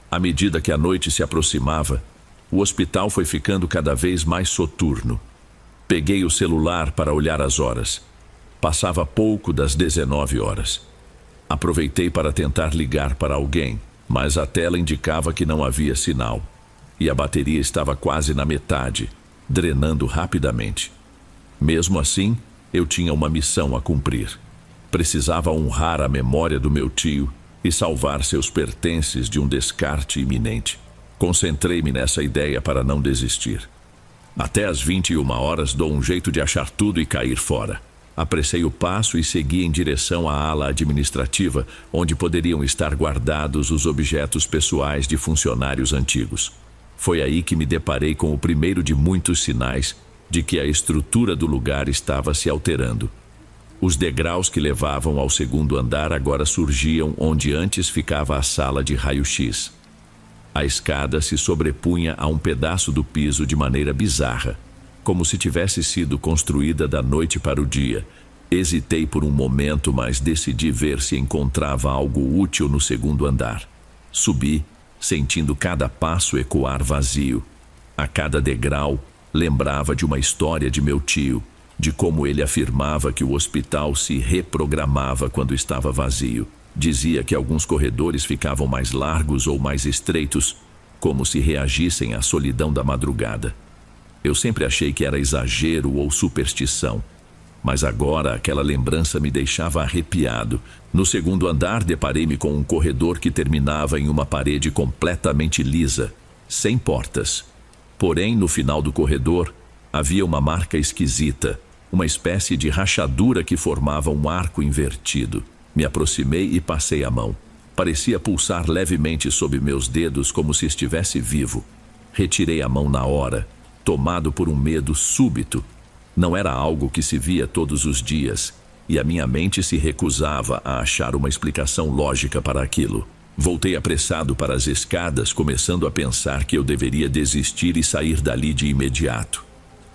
À medida que a noite se aproximava, o hospital foi ficando cada vez mais soturno. Peguei o celular para olhar as horas. Passava pouco das 19 horas. Aproveitei para tentar ligar para alguém, mas a tela indicava que não havia sinal. E a bateria estava quase na metade, drenando rapidamente. Mesmo assim, eu tinha uma missão a cumprir. Precisava honrar a memória do meu tio e salvar seus pertences de um descarte iminente. Concentrei-me nessa ideia para não desistir. Até às 21 horas dou um jeito de achar tudo e cair fora. Apressei o passo e segui em direção à ala administrativa, onde poderiam estar guardados os objetos pessoais de funcionários antigos. Foi aí que me deparei com o primeiro de muitos sinais de que a estrutura do lugar estava se alterando. Os degraus que levavam ao segundo andar agora surgiam onde antes ficava a sala de raio-x. A escada se sobrepunha a um pedaço do piso de maneira bizarra, como se tivesse sido construída da noite para o dia. Hesitei por um momento, mas decidi ver se encontrava algo útil no segundo andar. Subi, sentindo cada passo ecoar vazio. A cada degrau, lembrava de uma história de meu tio, de como ele afirmava que o hospital se reprogramava quando estava vazio. Dizia que alguns corredores ficavam mais largos ou mais estreitos, como se reagissem à solidão da madrugada. Eu sempre achei que era exagero ou superstição, mas agora aquela lembrança me deixava arrepiado. No segundo andar, deparei-me com um corredor que terminava em uma parede completamente lisa, sem portas. Porém, no final do corredor, havia uma marca esquisita, uma espécie de rachadura que formava um arco invertido. Me aproximei e passei a mão. Parecia pulsar levemente sob meus dedos como se estivesse vivo. Retirei a mão na hora, tomado por um medo súbito. Não era algo que se via todos os dias, e a minha mente se recusava a achar uma explicação lógica para aquilo. Voltei apressado para as escadas, começando a pensar que eu deveria desistir e sair dali de imediato.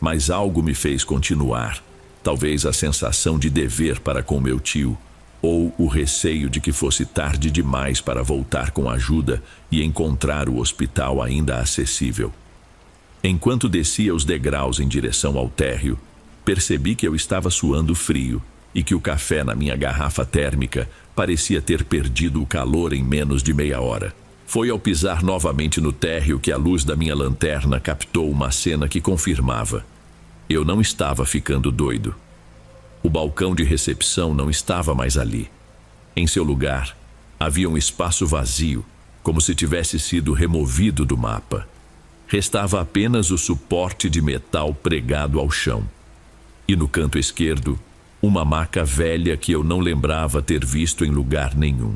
Mas algo me fez continuar. Talvez a sensação de dever para com meu tio, ou o receio de que fosse tarde demais para voltar com ajuda e encontrar o hospital ainda acessível. Enquanto descia os degraus em direção ao térreo, percebi que eu estava suando frio e que o café na minha garrafa térmica parecia ter perdido o calor em menos de meia hora. Foi ao pisar novamente no térreo que a luz da minha lanterna captou uma cena que confirmava: eu não estava ficando doido. O balcão de recepção não estava mais ali. Em seu lugar, havia um espaço vazio, como se tivesse sido removido do mapa. Restava apenas o suporte de metal pregado ao chão. E no canto esquerdo, uma maca velha que eu não lembrava ter visto em lugar nenhum.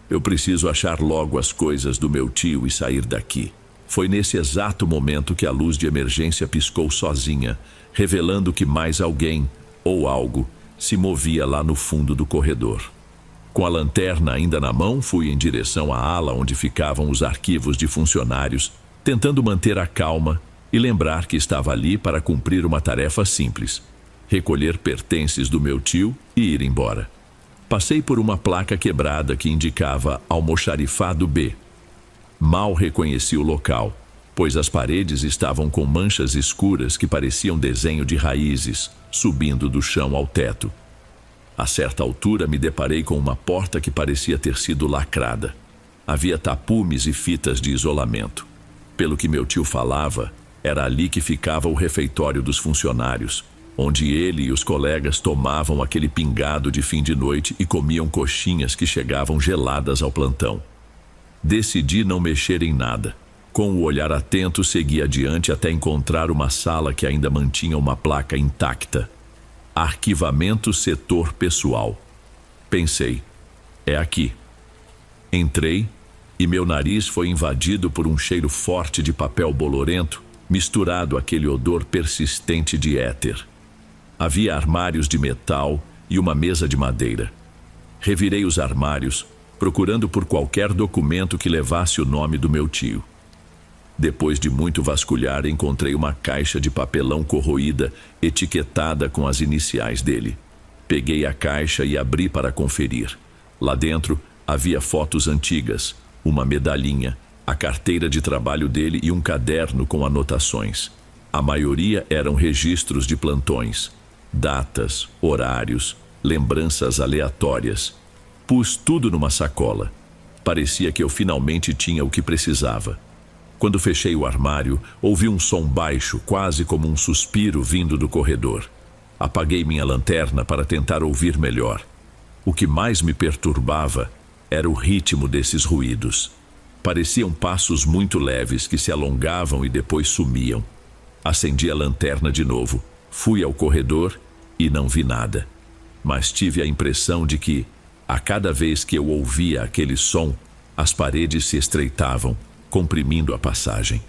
Eu preciso achar logo as coisas do meu tio e sair daqui. Foi nesse exato momento que a luz de emergência piscou sozinha, revelando que mais alguém, ou algo, se movia lá no fundo do corredor. Com a lanterna ainda na mão, fui em direção à ala onde ficavam os arquivos de funcionários, tentando manter a calma e lembrar que estava ali para cumprir uma tarefa simples: recolher pertences do meu tio e ir embora. Passei por uma placa quebrada que indicava Almoxarifado B. Mal reconheci o local, pois as paredes estavam com manchas escuras que pareciam desenho de raízes, subindo do chão ao teto. A certa altura me deparei com uma porta que parecia ter sido lacrada. Havia tapumes e fitas de isolamento. Pelo que meu tio falava, era ali que ficava o refeitório dos funcionários, onde ele e os colegas tomavam aquele pingado de fim de noite e comiam coxinhas que chegavam geladas ao plantão. Decidi não mexer em nada. Com o olhar atento, segui adiante até encontrar uma sala que ainda mantinha uma placa intacta: Arquivamento Setor Pessoal. Pensei, é aqui. Entrei e meu nariz foi invadido por um cheiro forte de papel bolorento, misturado àquele odor persistente de éter. Havia armários de metal e uma mesa de madeira. Revirei os armários, procurando por qualquer documento que levasse o nome do meu tio. Depois de muito vasculhar, encontrei uma caixa de papelão corroída, etiquetada com as iniciais dele. Peguei a caixa e abri para conferir. Lá dentro havia fotos antigas, uma medalhinha, a carteira de trabalho dele e um caderno com anotações. A maioria eram registros de plantões, datas, horários, lembranças aleatórias. Pus tudo numa sacola. Parecia que eu finalmente tinha o que precisava. Quando fechei o armário, ouvi um som baixo, quase como um suspiro vindo do corredor. Apaguei minha lanterna para tentar ouvir melhor. O que mais me perturbava era o ritmo desses ruídos. Pareciam passos muito leves que se alongavam e depois sumiam. Acendi a lanterna de novo, fui ao corredor e não vi nada. Mas tive a impressão de que, a cada vez que eu ouvia aquele som, as paredes se estreitavam, comprimindo a passagem.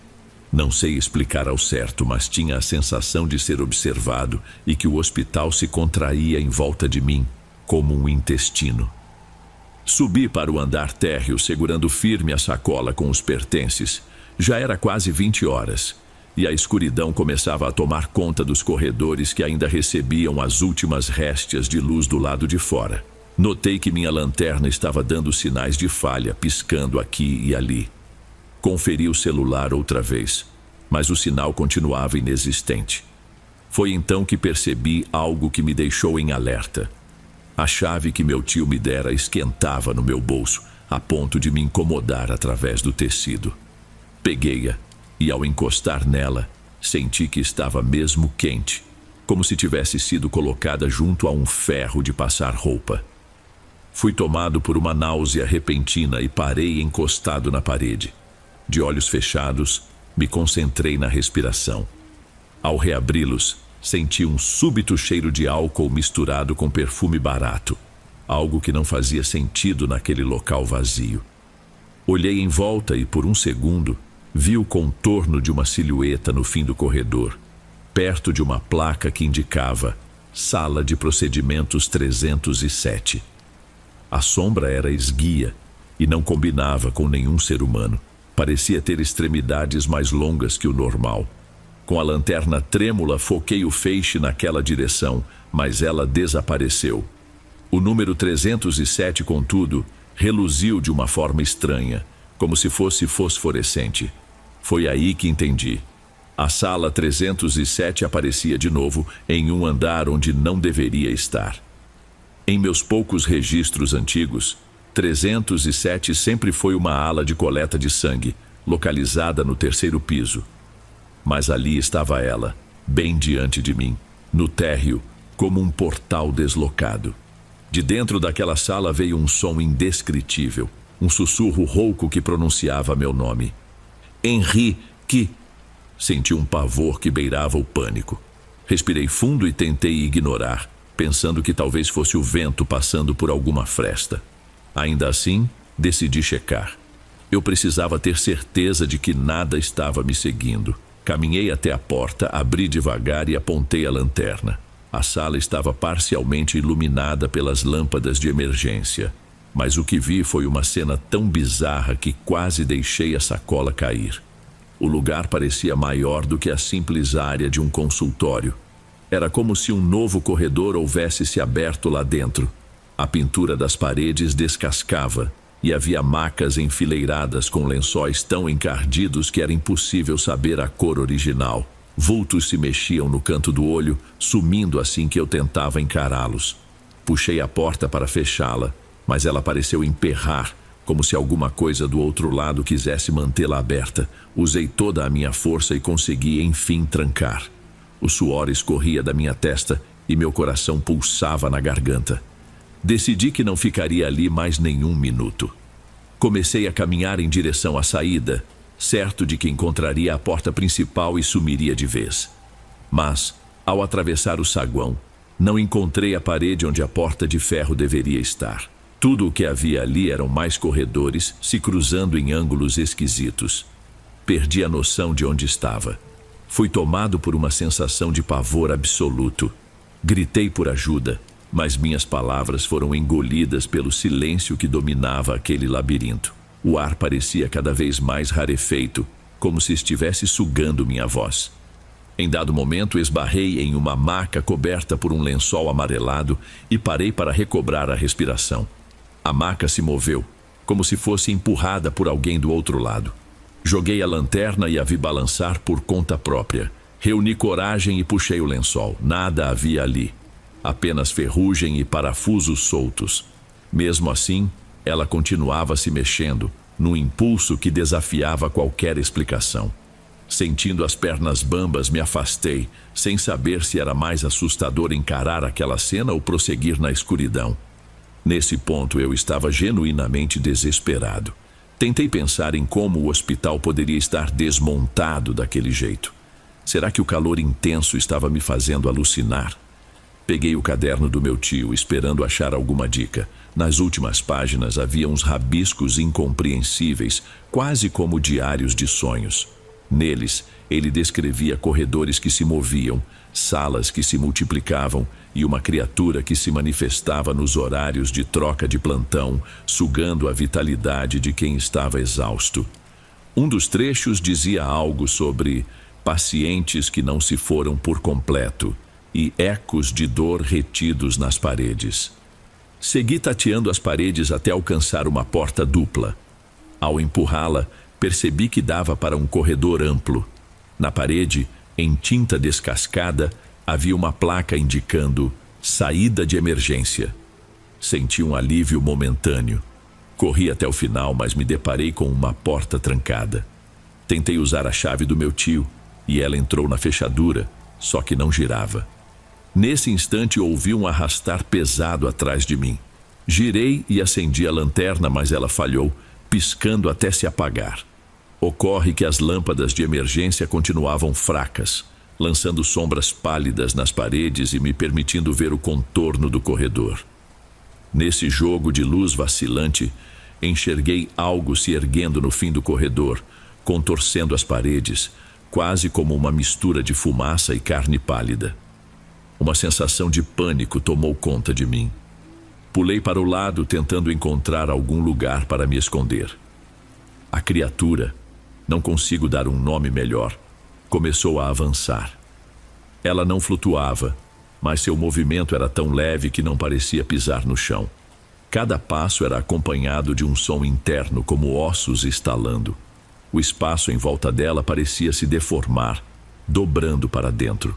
Não sei explicar ao certo, mas tinha a sensação de ser observado e que o hospital se contraía em volta de mim, como um intestino. Subi para o andar térreo, segurando firme a sacola com os pertences. Já era quase 20 horas, e a escuridão começava a tomar conta dos corredores que ainda recebiam as últimas réstias de luz do lado de fora. Notei que minha lanterna estava dando sinais de falha, piscando aqui e ali. Conferi o celular outra vez, mas o sinal continuava inexistente. Foi então que percebi algo que me deixou em alerta. A chave que meu tio me dera esquentava no meu bolso, a ponto de me incomodar através do tecido. Peguei-a e, ao encostar nela, senti que estava mesmo quente, como se tivesse sido colocada junto a um ferro de passar roupa. Fui tomado por uma náusea repentina e parei encostado na parede. De olhos fechados, me concentrei na respiração. Ao reabri-los, senti um súbito cheiro de álcool misturado com perfume barato, algo que não fazia sentido naquele local vazio. Olhei em volta e, por um segundo, vi o contorno de uma silhueta no fim do corredor, perto de uma placa que indicava Sala de Procedimentos 307. A sombra era esguia e não combinava com nenhum ser humano. Parecia ter extremidades mais longas que o normal. Com a lanterna trêmula, foquei o feixe naquela direção, mas ela desapareceu. O número 307, contudo, reluziu de uma forma estranha, como se fosse fosforescente. Foi aí que entendi. A sala 307 aparecia de novo em um andar onde não deveria estar. Em meus poucos registros antigos, 307 sempre foi uma ala de coleta de sangue, localizada no 3º piso. Mas ali estava ela, bem diante de mim, no térreo, como um portal deslocado. De dentro daquela sala veio um som indescritível, um sussurro rouco que pronunciava meu nome. Henrique! Senti um pavor que beirava o pânico. Respirei fundo e tentei ignorar, pensando que talvez fosse o vento passando por alguma fresta. Ainda assim, decidi checar. Eu precisava ter certeza de que nada estava me seguindo. Caminhei até a porta, abri devagar e apontei a lanterna. A sala estava parcialmente iluminada pelas lâmpadas de emergência, mas o que vi foi uma cena tão bizarra que quase deixei a sacola cair. O lugar parecia maior do que a simples área de um consultório. Era como se um novo corredor houvesse se aberto lá dentro. A pintura das paredes descascava e havia macas enfileiradas com lençóis tão encardidos que era impossível saber a cor original. Vultos se mexiam no canto do olho, sumindo assim que eu tentava encará-los. Puxei a porta para fechá-la, mas ela pareceu emperrar, como se alguma coisa do outro lado quisesse mantê-la aberta. Usei toda a minha força e consegui, enfim, trancar. O suor escorria da minha testa e meu coração pulsava na garganta. Decidi que não ficaria ali mais nenhum minuto. Comecei a caminhar em direção à saída, certo de que encontraria a porta principal e sumiria de vez. Mas, ao atravessar o saguão, não encontrei a parede onde a porta de ferro deveria estar. Tudo o que havia ali eram mais corredores, se cruzando em ângulos esquisitos. Perdi a noção de onde estava. Fui tomado por uma sensação de pavor absoluto. Gritei por ajuda, mas minhas palavras foram engolidas pelo silêncio que dominava aquele labirinto. O ar parecia cada vez mais rarefeito, como se estivesse sugando minha voz. Em dado momento, esbarrei em uma maca coberta por um lençol amarelado e parei para recobrar a respiração. A maca se moveu, como se fosse empurrada por alguém do outro lado. Joguei a lanterna e a vi balançar por conta própria. Reuni coragem e puxei o lençol. Nada havia ali. Apenas ferrugem e parafusos soltos. Mesmo assim, ela continuava se mexendo, num impulso que desafiava qualquer explicação. Sentindo as pernas bambas, me afastei, sem saber se era mais assustador encarar aquela cena ou prosseguir na escuridão. Nesse ponto, eu estava genuinamente desesperado. Tentei pensar em como o hospital poderia estar desmontado daquele jeito. Será que o calor intenso estava me fazendo alucinar? Peguei o caderno do meu tio, esperando achar alguma dica. Nas últimas páginas havia uns rabiscos incompreensíveis, quase como diários de sonhos. Neles, ele descrevia corredores que se moviam, salas que se multiplicavam e uma criatura que se manifestava nos horários de troca de plantão, sugando a vitalidade de quem estava exausto. Um dos trechos dizia algo sobre pacientes que não se foram por completo e ecos de dor retidos nas paredes. Segui tateando as paredes até alcançar uma porta dupla. Ao empurrá-la, percebi que dava para um corredor amplo. Na parede, em tinta descascada, havia uma placa indicando saída de emergência. Senti um alívio momentâneo. Corri até o final, mas me deparei com uma porta trancada. Tentei usar a chave do meu tio e ela entrou na fechadura, só que não girava. Nesse instante ouvi um arrastar pesado atrás de mim. Girei e acendi a lanterna, mas ela falhou, piscando até se apagar. Ocorre que as lâmpadas de emergência continuavam fracas, lançando sombras pálidas nas paredes e me permitindo ver o contorno do corredor. Nesse jogo de luz vacilante, enxerguei algo se erguendo no fim do corredor, contorcendo as paredes, quase como uma mistura de fumaça e carne pálida. Uma sensação de pânico tomou conta de mim. Pulei para o lado, tentando encontrar algum lugar para me esconder. A criatura, não consigo dar um nome melhor, começou a avançar. Ela não flutuava, mas seu movimento era tão leve que não parecia pisar no chão. Cada passo era acompanhado de um som interno, como ossos estalando. O espaço em volta dela parecia se deformar, dobrando para dentro.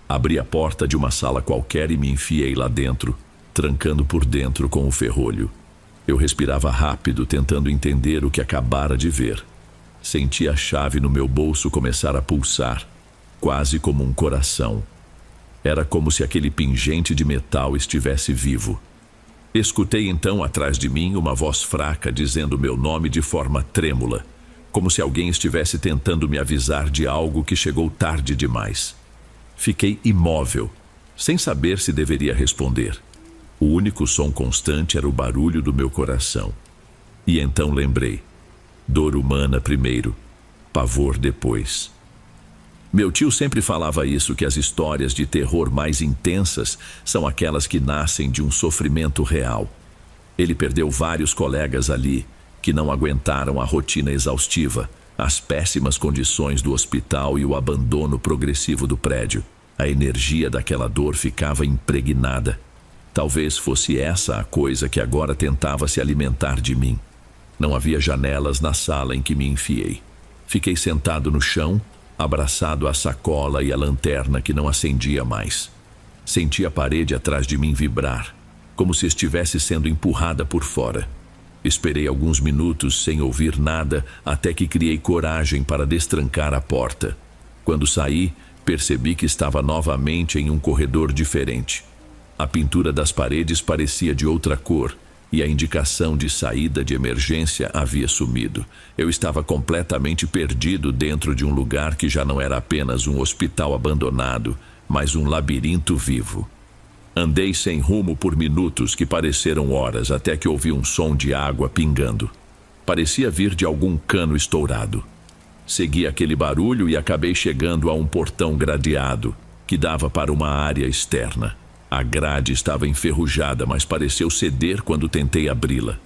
Abri a porta de uma sala qualquer e me enfiei lá dentro, trancando por dentro com o ferrolho. Eu respirava rápido, tentando entender o que acabara de ver. Senti a chave no meu bolso começar a pulsar, quase como um coração. Era como se aquele pingente de metal estivesse vivo. Escutei então atrás de mim uma voz fraca dizendo meu nome de forma trêmula, como se alguém estivesse tentando me avisar de algo que chegou tarde demais. Fiquei imóvel, sem saber se deveria responder. O único som constante era o barulho do meu coração. E então lembrei: dor humana primeiro, pavor depois. Meu tio sempre falava isso, que as histórias de terror mais intensas são aquelas que nascem de um sofrimento real. Ele perdeu vários colegas ali, que não aguentaram a rotina exaustiva, as péssimas condições do hospital e o abandono progressivo do prédio. A energia daquela dor ficava impregnada. Talvez fosse essa a coisa que agora tentava se alimentar de mim. Não havia janelas na sala em que me enfiei. Fiquei sentado no chão, abraçado à sacola e à lanterna que não acendia mais. Senti a parede atrás de mim vibrar, como se estivesse sendo empurrada por fora. Esperei alguns minutos sem ouvir nada, até que criei coragem para destrancar a porta. Quando saí, percebi que estava novamente em um corredor diferente. A pintura das paredes parecia de outra cor, e a indicação de saída de emergência havia sumido. Eu estava completamente perdido dentro de um lugar que já não era apenas um hospital abandonado, mas um labirinto vivo. Andei sem rumo por minutos que pareceram horas, até que ouvi um som de água pingando. Parecia vir de algum cano estourado. Segui aquele barulho e acabei chegando a um portão gradeado, que dava para uma área externa. A grade estava enferrujada, mas pareceu ceder quando tentei abri-la.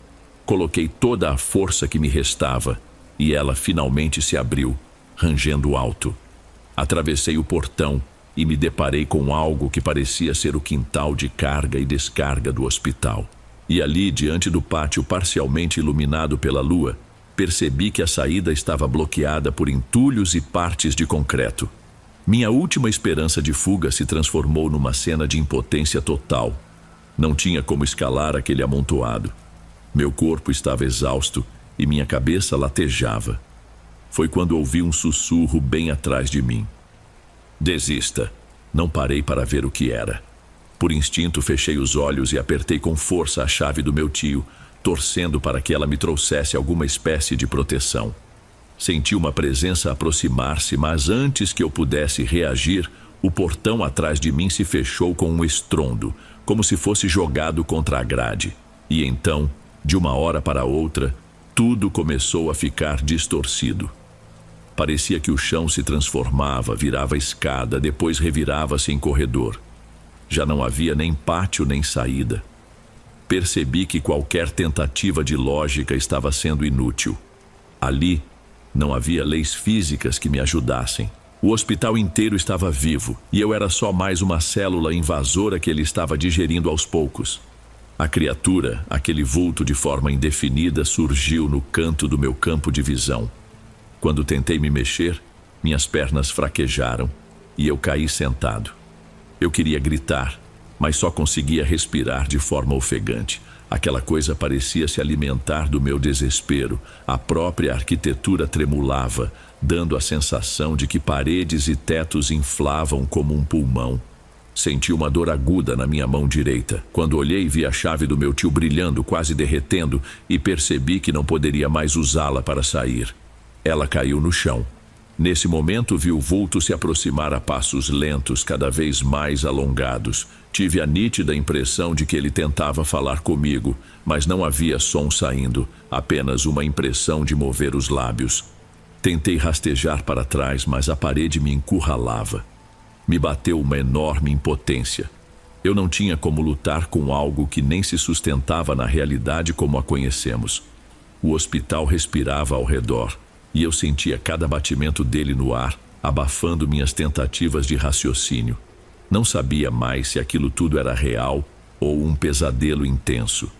Coloquei toda a força que me restava, e ela finalmente se abriu, rangendo alto. Atravessei o portão e me deparei com algo que parecia ser o quintal de carga e descarga do hospital. E ali, diante do pátio parcialmente iluminado pela lua, percebi que a saída estava bloqueada por entulhos e partes de concreto. Minha última esperança de fuga se transformou numa cena de impotência total. Não tinha como escalar aquele amontoado. Meu corpo estava exausto e minha cabeça latejava. Foi quando ouvi um sussurro bem atrás de mim. Desista. Não parei para ver o que era. Por instinto, fechei os olhos e apertei com força a chave do meu tio, torcendo para que ela me trouxesse alguma espécie de proteção. Senti uma presença aproximar-se, mas antes que eu pudesse reagir, o portão atrás de mim se fechou com um estrondo, como se fosse jogado contra a grade. E então, de uma hora para outra, tudo começou a ficar distorcido. Parecia que o chão se transformava, virava escada, depois revirava-se em corredor. Já não havia nem pátio nem saída. Percebi que qualquer tentativa de lógica estava sendo inútil. Ali, não havia leis físicas que me ajudassem. O hospital inteiro estava vivo, e eu era só mais uma célula invasora que ele estava digerindo aos poucos. A criatura, aquele vulto de forma indefinida, surgiu no canto do meu campo de visão. Quando tentei me mexer, minhas pernas fraquejaram, e eu caí sentado. Eu queria gritar, mas só conseguia respirar de forma ofegante. Aquela coisa parecia se alimentar do meu desespero. A própria arquitetura tremulava, dando a sensação de que paredes e tetos inflavam como um pulmão. Senti uma dor aguda na minha mão direita. Quando olhei, vi a chave do meu tio brilhando, quase derretendo, e percebi que não poderia mais usá-la para sair. Ela caiu no chão. Nesse momento, vi o vulto se aproximar a passos lentos, cada vez mais alongados. Tive a nítida impressão de que ele tentava falar comigo, mas não havia som saindo, apenas uma impressão de mover os lábios. Tentei rastejar para trás, mas a parede me encurralava. Me bateu uma enorme impotência. Eu não tinha como lutar com algo que nem se sustentava na realidade como a conhecemos. O hospital respirava ao redor, e eu sentia cada batimento dele no ar, abafando minhas tentativas de raciocínio. Não sabia mais se aquilo tudo era real ou um pesadelo intenso.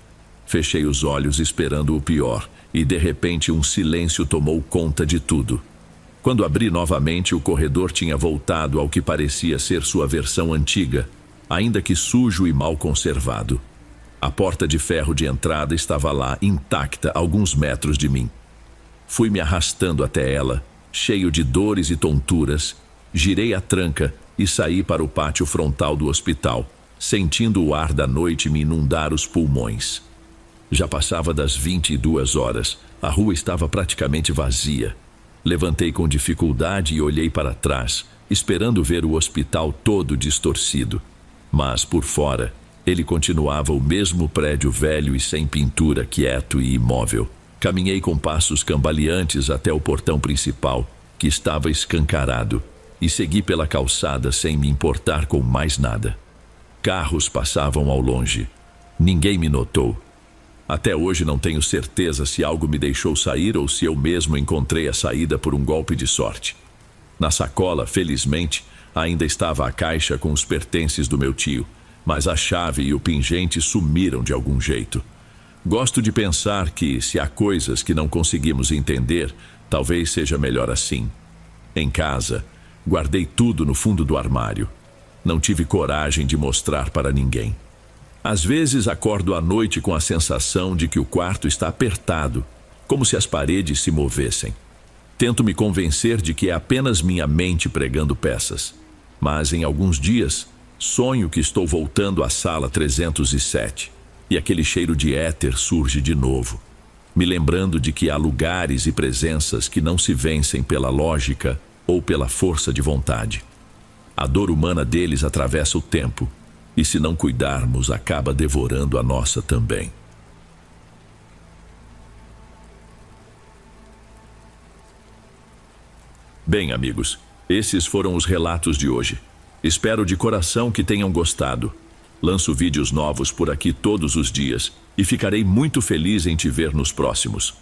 Fechei os olhos esperando o pior e, de repente, um silêncio tomou conta de tudo. Quando abri novamente, o corredor tinha voltado ao que parecia ser sua versão antiga, ainda que sujo e mal conservado. A porta de ferro de entrada estava lá, intacta, a alguns metros de mim. Fui me arrastando até ela, cheio de dores e tonturas, girei a tranca e saí para o pátio frontal do hospital, sentindo o ar da noite me inundar os pulmões. Já passava das 22 horas, a rua estava praticamente vazia. Levantei com dificuldade e olhei para trás, esperando ver o hospital todo distorcido. Mas, por fora, ele continuava o mesmo prédio velho e sem pintura, quieto e imóvel. Caminhei com passos cambaleantes até o portão principal, que estava escancarado, e segui pela calçada sem me importar com mais nada. Carros passavam ao longe. Ninguém me notou. Até hoje não tenho certeza se algo me deixou sair ou se eu mesmo encontrei a saída por um golpe de sorte. Na sacola, felizmente, ainda estava a caixa com os pertences do meu tio, mas a chave e o pingente sumiram de algum jeito. Gosto de pensar que, se há coisas que não conseguimos entender, talvez seja melhor assim. Em casa, guardei tudo no fundo do armário. Não tive coragem de mostrar para ninguém. Às vezes acordo à noite com a sensação de que o quarto está apertado, como se as paredes se movessem. Tento me convencer de que é apenas minha mente pregando peças. Mas em alguns dias, sonho que estou voltando à sala 307 e aquele cheiro de éter surge de novo, me lembrando de que há lugares e presenças que não se vencem pela lógica ou pela força de vontade. A dor humana deles atravessa o tempo, e se não cuidarmos, acaba devorando a nossa também. Bem, amigos, esses foram os relatos de hoje. Espero de coração que tenham gostado. Lanço vídeos novos por aqui todos os dias e ficarei muito feliz em te ver nos próximos.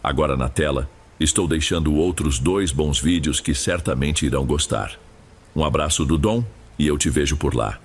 Agora na tela, estou deixando outros 2 bons vídeos que certamente irão gostar. Um abraço do Dom e eu te vejo por lá.